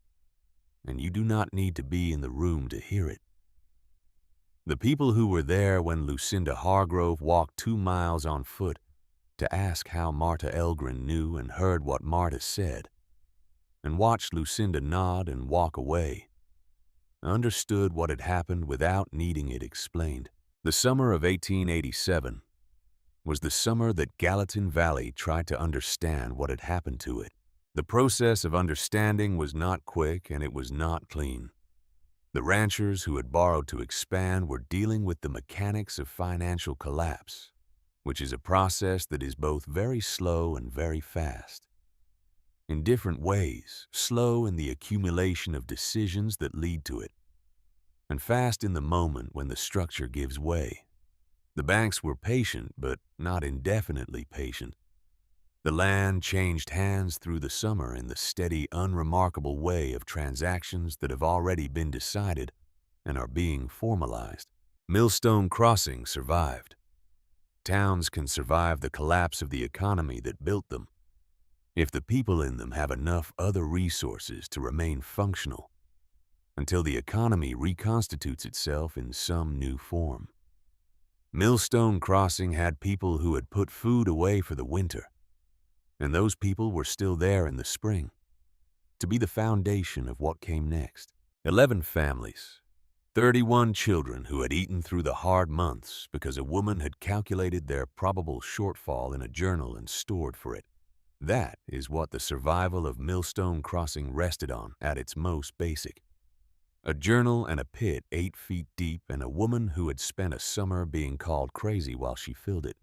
and you do not need to be in the room to hear it. The people who were there when Lucinda Hargrove walked 2 miles on foot to ask how Marta Elgrin knew and heard what Marta said, and watched Lucinda nod and walk away, understood what had happened without needing it explained. The summer of 1887 was the summer that Gallatin Valley tried to understand what had happened to it. The process of understanding was not quick and it was not clean. The ranchers who had borrowed to expand were dealing with the mechanics of financial collapse, which is a process that is both very slow and very fast. In different ways, slow in the accumulation of decisions that lead to it, and fast in the moment when the structure gives way. The banks were patient, but not indefinitely patient. The land changed hands through the summer in the steady, unremarkable way of transactions that have already been decided and are being formalized. Millstone Crossing survived. Towns can survive the collapse of the economy that built them, if the people in them have enough other resources to remain functional, until the economy reconstitutes itself in some new form. Millstone Crossing had people who had put food away for the winter, and those people were still there in the spring, to be the foundation of what came next. 11 families, 31 children who had eaten through the hard months because a woman had calculated their probable shortfall in a journal and stored for it. That is what the survival of Millstone Crossing rested on at its most basic. A journal and a pit 8 feet deep, and a woman who had spent a summer being called crazy while she filled it.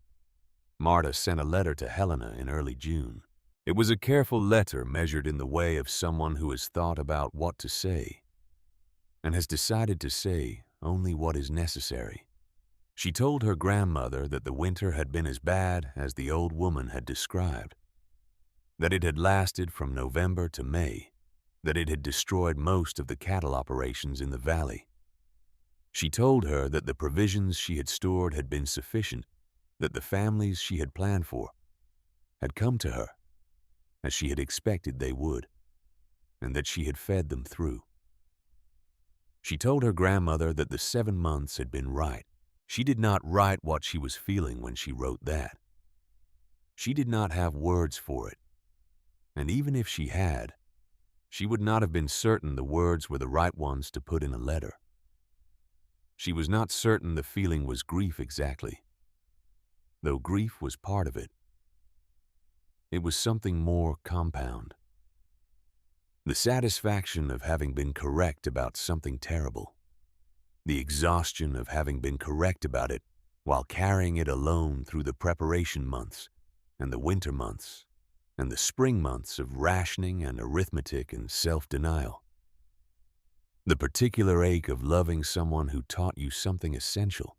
Marta sent a letter to Helena in early June. It was a careful letter measured in the way of someone who has thought about what to say and has decided to say only what is necessary. She told her grandmother that the winter had been as bad as the old woman had described, that it had lasted from November to May, that it had destroyed most of the cattle operations in the valley. She told her that the provisions she had stored had been sufficient, that the families she had planned for had come to her, as she had expected they would, and that she had fed them through. She told her grandmother that the 7 months had been right. She did not write what she was feeling when she wrote that. She did not have words for it, and even if she had, she would not have been certain the words were the right ones to put in a letter. She was not certain the feeling was grief exactly, though grief was part of it. It was something more compound. The satisfaction of having been correct about something terrible. The exhaustion of having been correct about it while carrying it alone through the preparation months and the winter months and the spring months of rationing and arithmetic and self-denial. The particular ache of loving someone who taught you something essential,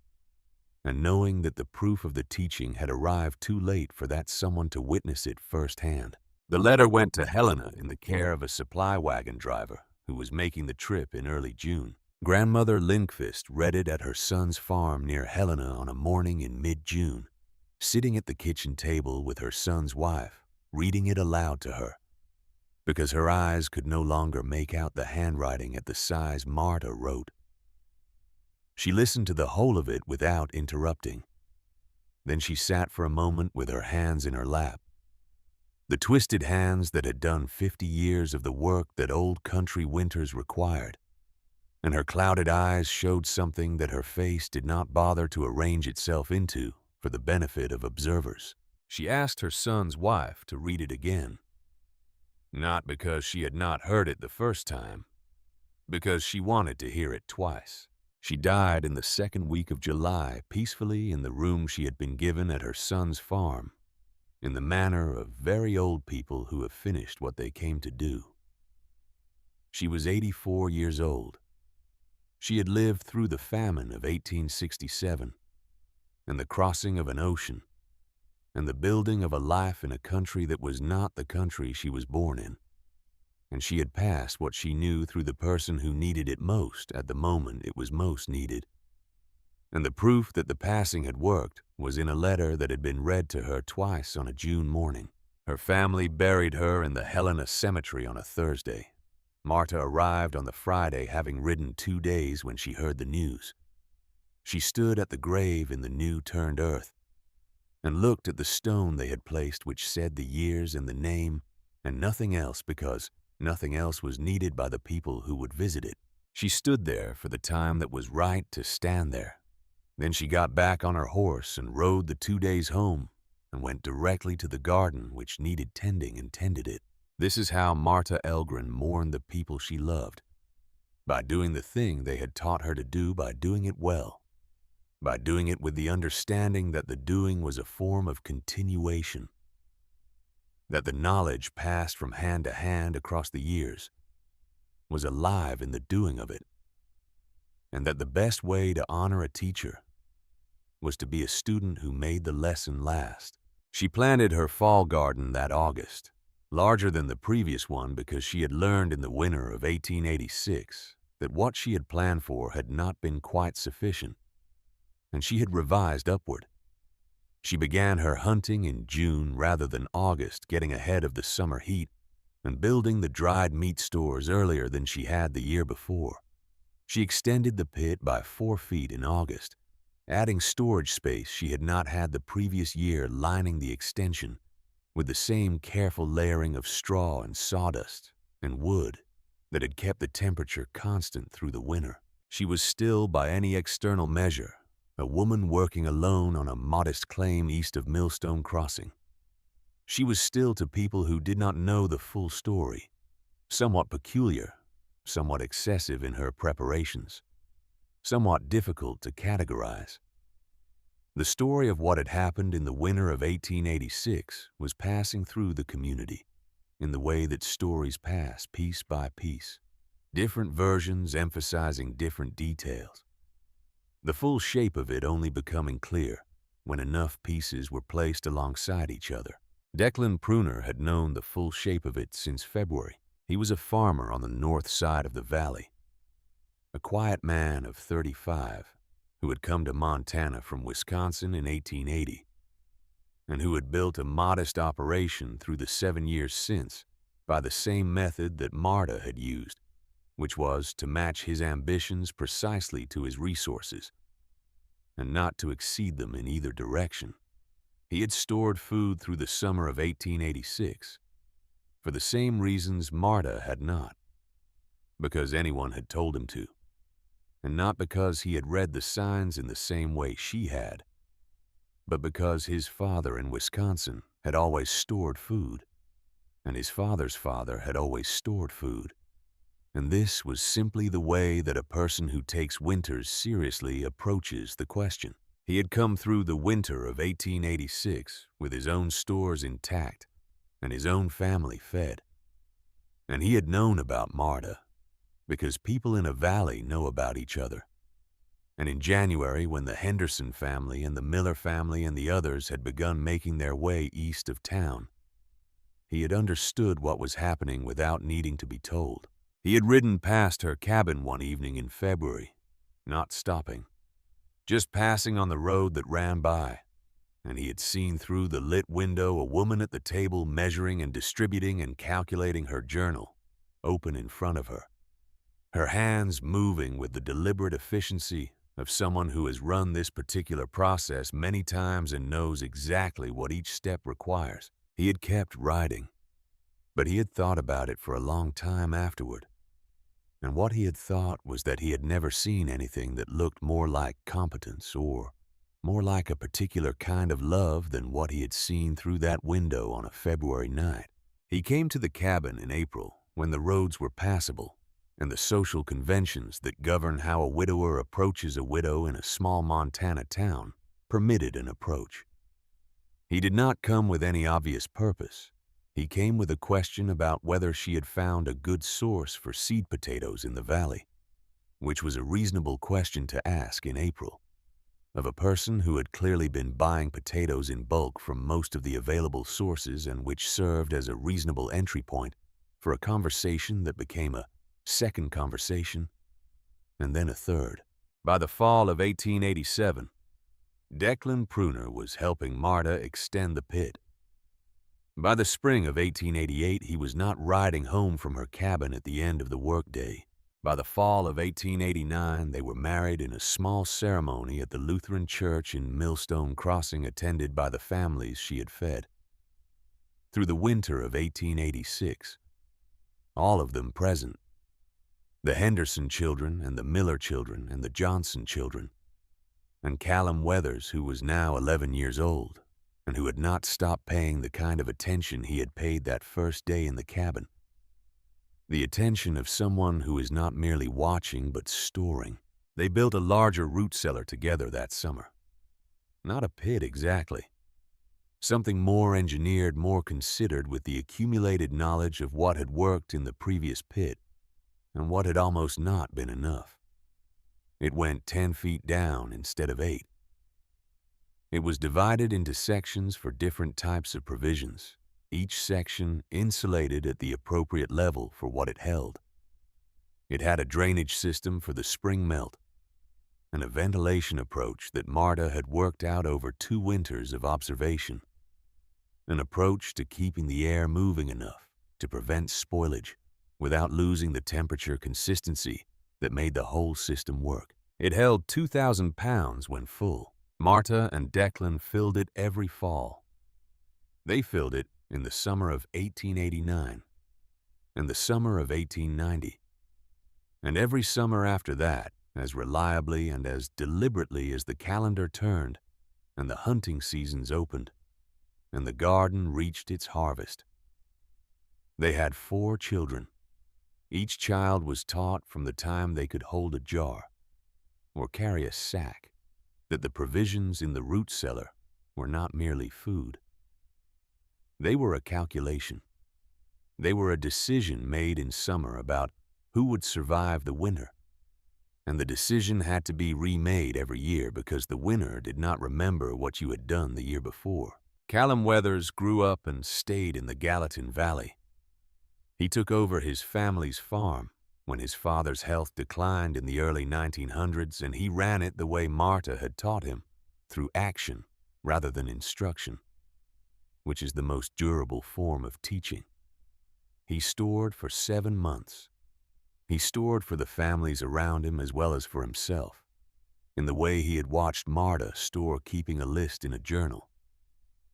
and knowing that the proof of the teaching had arrived too late for that someone to witness it firsthand. The letter went to Helena in the care of a supply wagon driver who was making the trip in early June. Grandmother Lindqvist read it at her son's farm near Helena on a morning in mid-June, sitting at the kitchen table with her son's wife, reading it aloud to her, because her eyes could no longer make out the handwriting at the size Marta wrote. She listened to the whole of it without interrupting. Then she sat for a moment with her hands in her lap, the twisted hands that had done 50 years of the work that old country winters required, and her clouded eyes showed something that her face did not bother to arrange itself into for the benefit of observers. She asked her son's wife to read it again, not because she had not heard it the first time, because she wanted to hear it twice. She died in the second week of July, peacefully in the room she had been given at her son's farm, in the manner of very old people who have finished what they came to do. She was 84 years old. She had lived through the famine of 1867, and the crossing of an ocean, and the building of a life in a country that was not the country she was born in. And she had passed what she knew through the person who needed it most at the moment it was most needed. And the proof that the passing had worked was in a letter that had been read to her twice on a June morning. Her family buried her in the Helena Cemetery on a Thursday. Marta arrived on the Friday, having ridden 2 days when she heard the news. She stood at the grave in the new-turned earth and looked at the stone they had placed, which said the years and the name and nothing else, because nothing else was needed by the people who would visit it. She stood there for the time that was right to stand there. Then she got back on her horse and rode the 2 days home and went directly to the garden which needed tending and tended it. This is how Marta Elgren mourned the people she loved, by doing the thing they had taught her to do, by doing it well, by doing it with the understanding that the doing was a form of continuation, that the knowledge passed from hand to hand across the years was alive in the doing of it, and that the best way to honor a teacher was to be a student who made the lesson last. She planted her fall garden that August, larger than the previous one, because she had learned in the winter of 1886 that what she had planned for had not been quite sufficient, and she had revised upward. She began her hunting in June rather than August, getting ahead of the summer heat and building the dried meat stores earlier than she had the year before. She extended the pit by 4 feet in August, adding storage space she had not had the previous year, lining the extension with the same careful layering of straw and sawdust and wood that had kept the temperature constant through the winter. She was still, by any external measure, a woman working alone on a modest claim east of Millstone Crossing. She was still, to people who did not know the full story, somewhat peculiar, somewhat excessive in her preparations, somewhat difficult to categorize. The story of what had happened in the winter of 1886 was passing through the community in the way that stories pass piece by piece, different versions emphasizing different details, the full shape of it only becoming clear when enough pieces were placed alongside each other. Declan Pruner had known the full shape of it since February. He was a farmer on the north side of the valley, a quiet man of 35 who had come to Montana from Wisconsin in 1880, and who had built a modest operation through the 7 years since by the same method that Marta had used, which was to match his ambitions precisely to his resources, and not to exceed them in either direction. He had stored food through the summer of 1886, for the same reasons Marta had not, because anyone had told him to, and not because he had read the signs in the same way she had, but because his father in Wisconsin had always stored food, and his father's father had always stored food, and this was simply the way that a person who takes winters seriously approaches the question. He had come through the winter of 1886 with his own stores intact and his own family fed, and he had known about Marta, because people in a valley know about each other. And in January, when the Henderson family and the Miller family and the others had begun making their way east of town, he had understood what was happening without needing to be told. He had ridden past her cabin one evening in February, not stopping, just passing on the road that ran by, and he had seen through the lit window a woman at the table measuring and distributing and calculating her journal, open in front of her, her hands moving with the deliberate efficiency of someone who has run this particular process many times and knows exactly what each step requires. He had kept writing, but he had thought about it for a long time afterward. And what he had thought was that he had never seen anything that looked more like competence or more like a particular kind of love than what he had seen through that window on a February night. He came to the cabin in April when the roads were passable and the social conventions that govern how a widower approaches a widow in a small Montana town permitted an approach. He did not come with any obvious purpose. He came with a question about whether she had found a good source for seed potatoes in the valley, which was a reasonable question to ask in April, of a person who had clearly been buying potatoes in bulk from most of the available sources and which served as a reasonable entry point for a conversation that became a second conversation, and then a third. By the fall of 1887, Declan Pruner was helping Marta extend the pit. By the spring of 1888, he was not riding home from her cabin at the end of the workday. By the fall of 1889, they were married in a small ceremony at the Lutheran church in Millstone Crossing, attended by the families she had fed. Through the winter of 1886, all of them present, the Henderson children and the Miller children and the Johnson children, and Callum Weathers, who was now 11 years old, and who had not stopped paying the kind of attention he had paid that first day in the cabin. The attention of someone who is not merely watching but storing. They built a larger root cellar together that summer. Not a pit exactly. Something more engineered, more considered, with the accumulated knowledge of what had worked in the previous pit and what had almost not been enough. It went 10 feet down instead of 8. It was divided into sections for different types of provisions, each section insulated at the appropriate level for what it held. It had a drainage system for the spring melt and a ventilation approach that Marta had worked out over 2 winters of observation, an approach to keeping the air moving enough to prevent spoilage without losing the temperature consistency that made the whole system work. It held 2,000 pounds when full. Marta and Declan filled it every fall. They filled it in the summer of 1889 and the summer of 1890, and every summer after that, as reliably and as deliberately as the calendar turned and the hunting seasons opened and the garden reached its harvest. They had 4 children. Each child was taught from the time they could hold a jar or carry a sack that the provisions in the root cellar were not merely food. They were a calculation. They were a decision made in summer about who would survive the winter, and the decision had to be remade every year because the winter did not remember what you had done the year before. Callum Weathers grew up and stayed in the Gallatin Valley. He took over his family's farm when his father's health declined in the early 1900s, and he ran it the way Marta had taught him, through action rather than instruction, which is the most durable form of teaching. He stored for 7 months. He stored for the families around him as well as for himself, in the way he had watched Marta store, keeping a list in a journal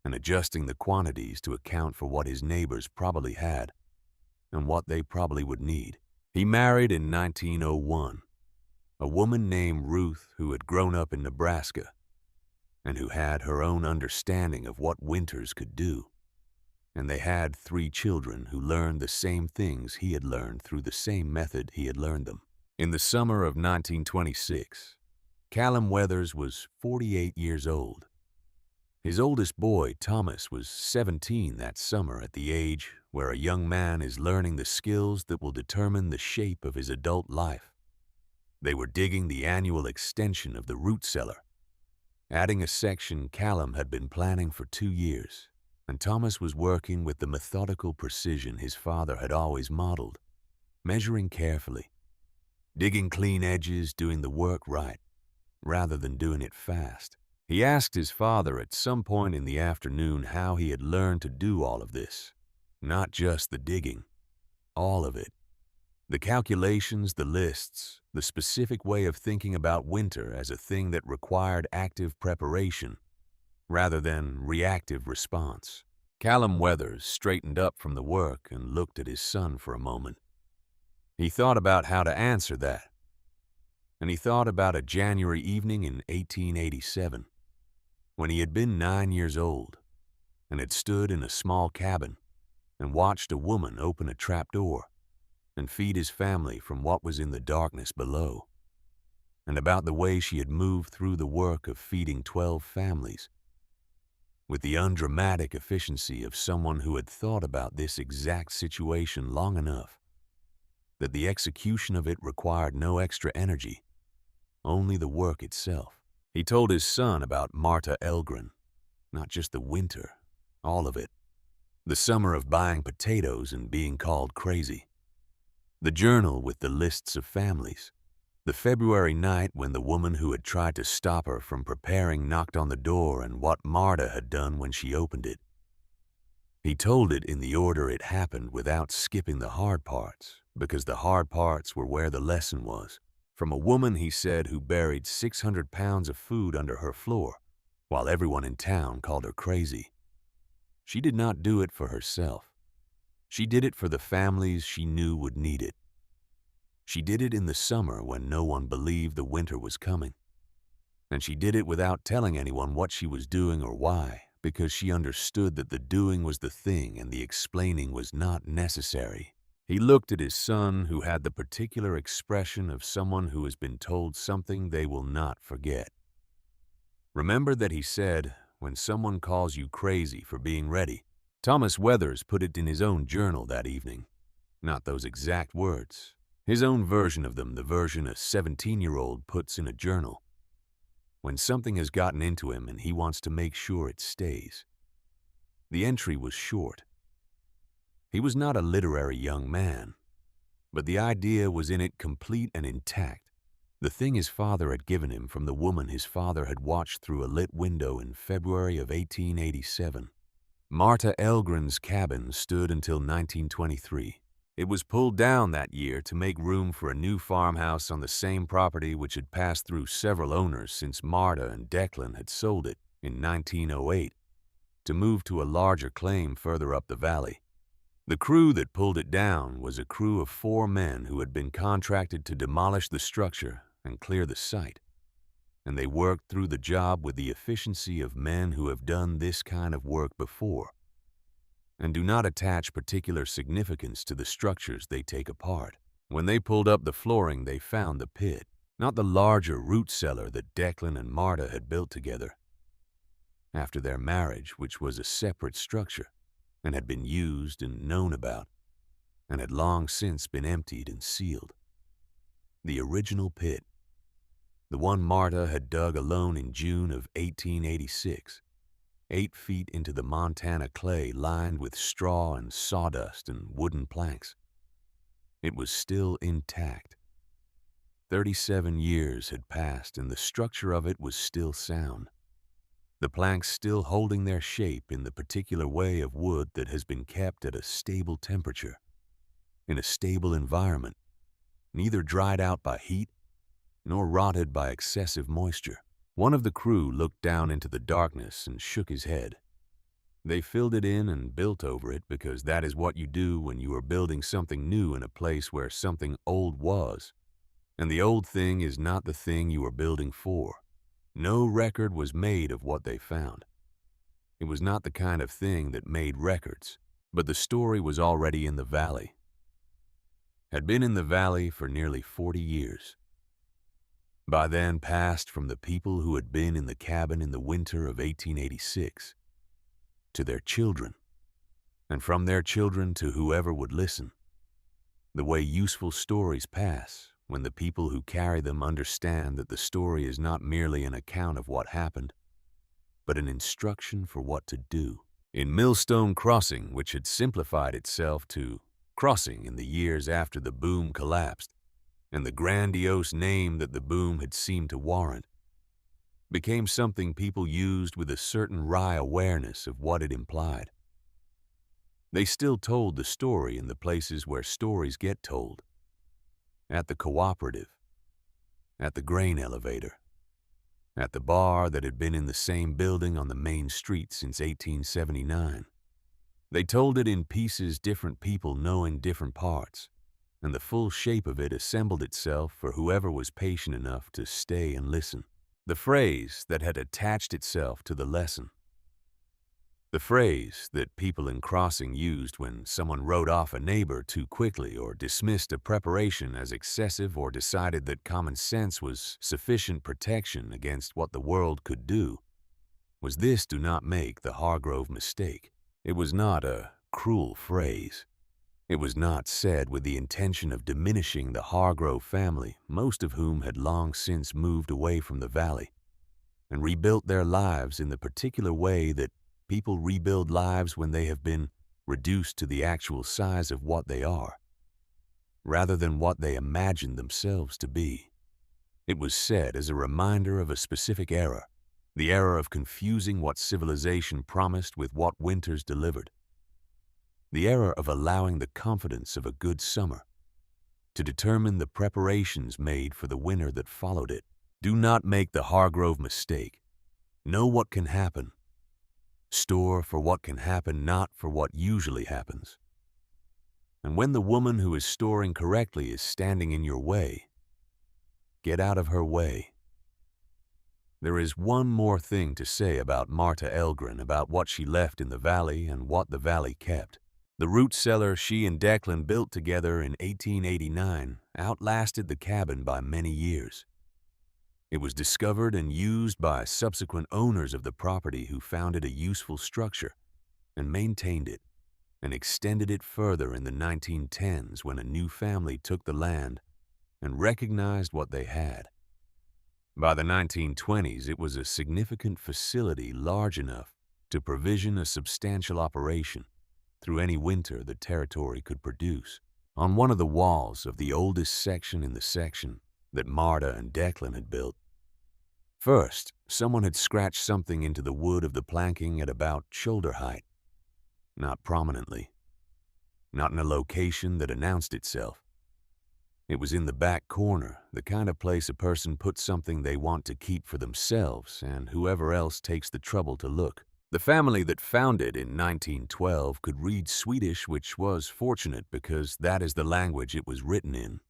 and adjusting the quantities to account for what his neighbors probably had and what they probably would need. He married in 1901, a woman named Ruth who had grown up in Nebraska and who had her own understanding of what winters could do. And they had 3 children who learned the same things he had learned through the same method he had learned them. In the summer of 1926, Callum Weathers was 48 years old. His oldest boy, Thomas, was 17 that summer, at the age where a young man is learning the skills that will determine the shape of his adult life. They were digging the annual extension of the root cellar, adding a section Callum had been planning for 2 years, and Thomas was working with the methodical precision his father had always modeled. measuring carefully, digging clean edges, doing the work right, rather than doing it fast. He asked his father at some point in the afternoon how he had learned to do all of this. Not just the digging, all of it. The calculations, the lists, the specific way of thinking about winter as a thing that required active preparation rather than reactive response. Callum Weathers straightened up from the work and looked at his son for a moment. He thought about how to answer that. And he thought about a January evening in 1887, when he had been 9 years old and had stood in a small cabin and watched a woman open a trapdoor and feed his family from what was in the darkness below, and about the way she had moved through the work of feeding 12 families with the undramatic efficiency of someone who had thought about this exact situation long enough that the execution of it required no extra energy, only the work itself. He told his son about Marta Elgren, not just the winter, all of it. The summer of buying potatoes and being called crazy. The journal with the lists of families. The February night when the woman who had tried to stop her from preparing knocked on the door and what Marta had done when she opened it. He told it in the order it happened without skipping the hard parts, because the hard parts were where the lesson was. From a woman, he said, who buried 600 pounds of food under her floor, while everyone in town called her crazy. She did not do it for herself. She did it for the families she knew would need it. She did it in the summer when no one believed the winter was coming. And she did it without telling anyone what she was doing or why, because she understood that the doing was the thing and the explaining was not necessary. He looked at his son, who had the particular expression of someone who has been told something they will not forget. Remember that he said, when someone calls you crazy for being ready. Thomas Weathers put it in his own journal that evening. Not those exact words. His own version of them, the version a 17-year-old puts in a journal. When something has gotten into him and he wants to make sure it stays. The entry was short. He was not a literary young man, but the idea was in it complete and intact. The thing his father had given him from the woman his father had watched through a lit window in February of 1887. Marta Elgren's cabin stood until 1923. It was pulled down that year to make room for a new farmhouse on the same property which had passed through several owners since Marta and Declan had sold it in 1908 to move to a larger claim further up the valley. The crew that pulled it down was a crew of 4 men who had been contracted to demolish the structure and clear the site, and they worked through the job with the efficiency of men who have done this kind of work before and do not attach particular significance to the structures they take apart. When they pulled up the flooring, they found the pit, not the larger root cellar that Declan and Marta had built together after their marriage, which was a separate structure and had been used and known about, and had long since been emptied and sealed. The original pit, the one Marta had dug alone in June of 1886, 8 feet into the Montana clay lined with straw and sawdust and wooden planks. It was still intact. 37 years had passed and the structure of it was still sound. The planks still holding their shape in the particular way of wood that has been kept at a stable temperature, in a stable environment, neither dried out by heat nor rotted by excessive moisture. One of the crew looked down into the darkness and shook his head. They filled it in and built over it because that is what you do when you are building something new in a place where something old was, and the old thing is not the thing you are building for. No record was made of what they found. It was not the kind of thing that made records, but the story was already in the valley. Had been in the valley for nearly 40 years. By then passed from the people who had been in the cabin in the winter of 1886 to their children, and from their children to whoever would listen, the way useful stories pass when the people who carry them understand that the story is not merely an account of what happened, but an instruction for what to do. In Millstone Crossing, which had simplified itself to crossing in the years after the boom collapsed, and the grandiose name that the boom had seemed to warrant became something people used with a certain wry awareness of what it implied. They still told the story in the places where stories get told. At the cooperative, at the grain elevator, at the bar that had been in the same building on the main street since 1879. They told it in pieces, different people knowing different parts, and the full shape of it assembled itself for whoever was patient enough to stay and listen. The phrase that had attached itself to the lesson. The phrase that people in crossing used when someone wrote off a neighbor too quickly or dismissed a preparation as excessive or decided that common sense was sufficient protection against what the world could do, was this: do not make the Hargrove mistake. It was not a cruel phrase. It was not said with the intention of diminishing the Hargrove family, most of whom had long since moved away from the valley and rebuilt their lives in the particular way that people rebuild lives when they have been reduced to the actual size of what they are, rather than what they imagined themselves to be. It was said as a reminder of a specific era, the era of confusing what civilization promised with what winters delivered, the era of allowing the confidence of a good summer to determine the preparations made for the winter that followed it. Do not make the Hargrove mistake. Know what can happen. Store for what can happen, not for what usually happens. And when the woman who is storing correctly is standing in your way, get out of her way. There is one more thing to say about Marta Elgren, about what she left in the valley and what the valley kept. The root cellar she and Declan built together in 1889 outlasted the cabin by many years. It was discovered and used by subsequent owners of the property who found it a useful structure and maintained it and extended it further in the 1910s when a new family took the land and recognized what they had. By the 1920s, it was a significant facility large enough to provision a substantial operation through any winter the territory could produce. On one of the walls of the oldest section in the section that Marta and Declan had built, first, someone had scratched something into the wood of the planking at about shoulder height, not prominently, not in a location that announced itself. It was in the back corner, the kind of place a person puts something they want to keep for themselves and whoever else takes the trouble to look. The family that found it in 1912 could read Swedish, which was fortunate because that is the language it was written in.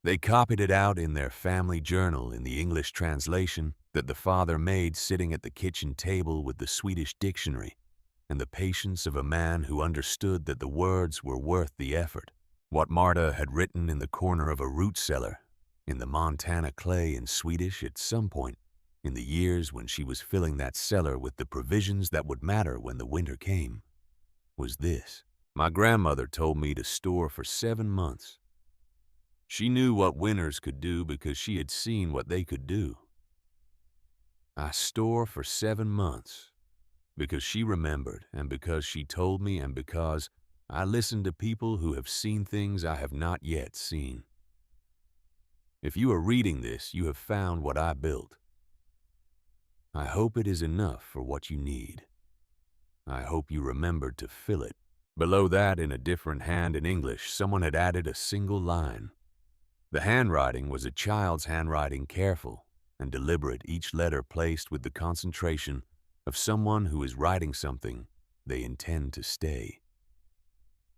They copied it out in their family journal in the English translation that the father made sitting at the kitchen table with the Swedish dictionary and the patience of a man who understood that the words were worth the effort. What Marta had written in the corner of a root cellar, in the Montana clay in Swedish at some point in the years when she was filling that cellar with the provisions that would matter when the winter came, was this: my grandmother told me to store for 7 months. She knew what winters could do because she had seen what they could do. I store for 7 months because she remembered and because she told me and because I listened to people who have seen things I have not yet seen. If you are reading this, you have found what I built. I hope it is enough for what you need. I hope you remembered to fill it. Below that, in a different hand in English, someone had added a single line. The handwriting was a child's handwriting, careful and deliberate, each letter placed with the concentration of someone who is writing something they intend to stay.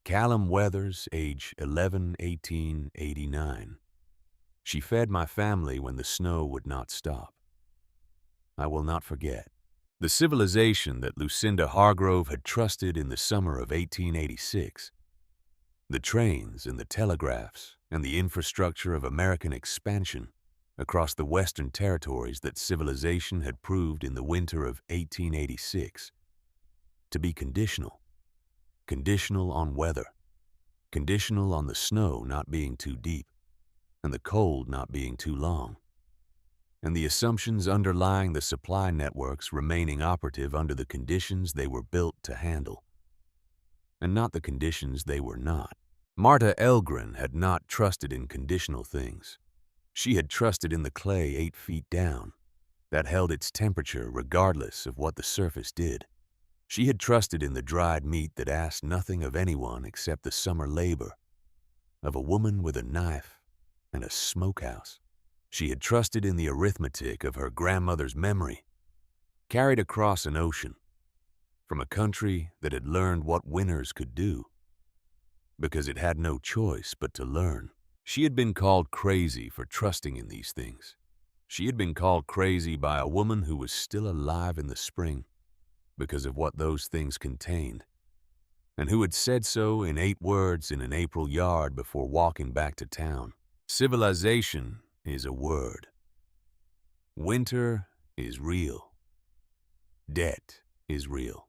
Callum Weathers, age 11, 1889. She fed my family when the snow would not stop. I will not forget. The civilization that Lucinda Hargrove had trusted in the summer of 1886. The trains and the telegraphs and the infrastructure of American expansion across the western territories that civilization had proved in the winter of 1886 to be conditional. Conditional on weather. Conditional on the snow not being too deep and the cold not being too long, and the assumptions underlying the supply networks remaining operative under the conditions they were built to handle, and not the conditions they were not. Marta Elgren had not trusted in conditional things. She had trusted in the clay 8 feet down, that held its temperature regardless of what the surface did. She had trusted in the dried meat that asked nothing of anyone except the summer labor of a woman with a knife and a smokehouse. She had trusted in the arithmetic of her grandmother's memory, carried across an ocean, from a country that had learned what winners could do, because it had no choice but to learn. She had been called crazy for trusting in these things. She had been called crazy by a woman who was still alive in the spring because of what those things contained, and who had said so in 8 words in an April yard before walking back to town. Civilization is a word. Winter is real. Debt is real.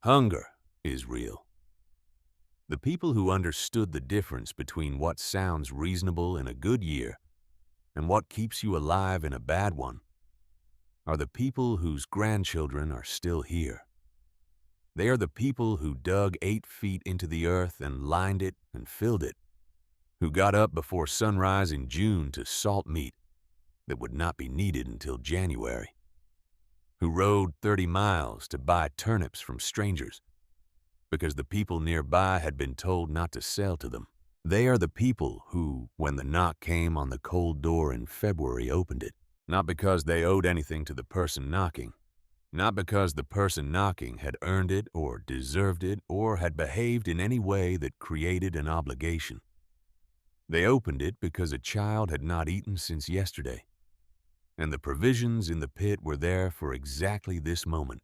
Hunger is real. The people who understood the difference between what sounds reasonable in a good year and what keeps you alive in a bad one are the people whose grandchildren are still here. They are the people who dug 8 feet into the earth and lined it and filled it, who got up before sunrise in June to salt meat that would not be needed until January, who rode 30 miles to buy turnips from strangers because the people nearby had been told not to sell to them. They are the people who, when the knock came on the cold door in February, opened it, not because they owed anything to the person knocking, not because the person knocking had earned it or deserved it or had behaved in any way that created an obligation. They opened it because a child had not eaten since yesterday, and the provisions in the pit were there for exactly this moment,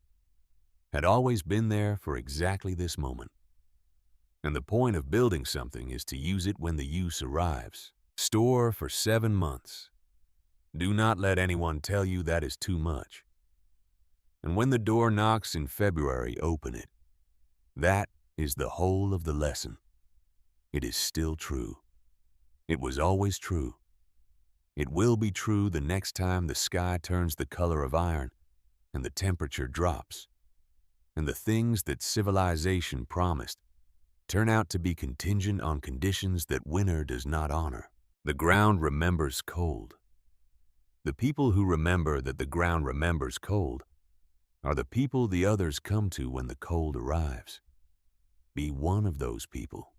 had always been there for exactly this moment. And the point of building something is to use it when the use arrives. Store for 7 months. Do not let anyone tell you that is too much. And when the door knocks in February, open it. That is the whole of the lesson. It is still true. It was always true. It will be true the next time the sky turns the color of iron and the temperature drops, and the things that civilization promised turn out to be contingent on conditions that winter does not honor. The ground remembers cold. The people who remember that the ground remembers cold are the people the others come to when the cold arrives. Be one of those people.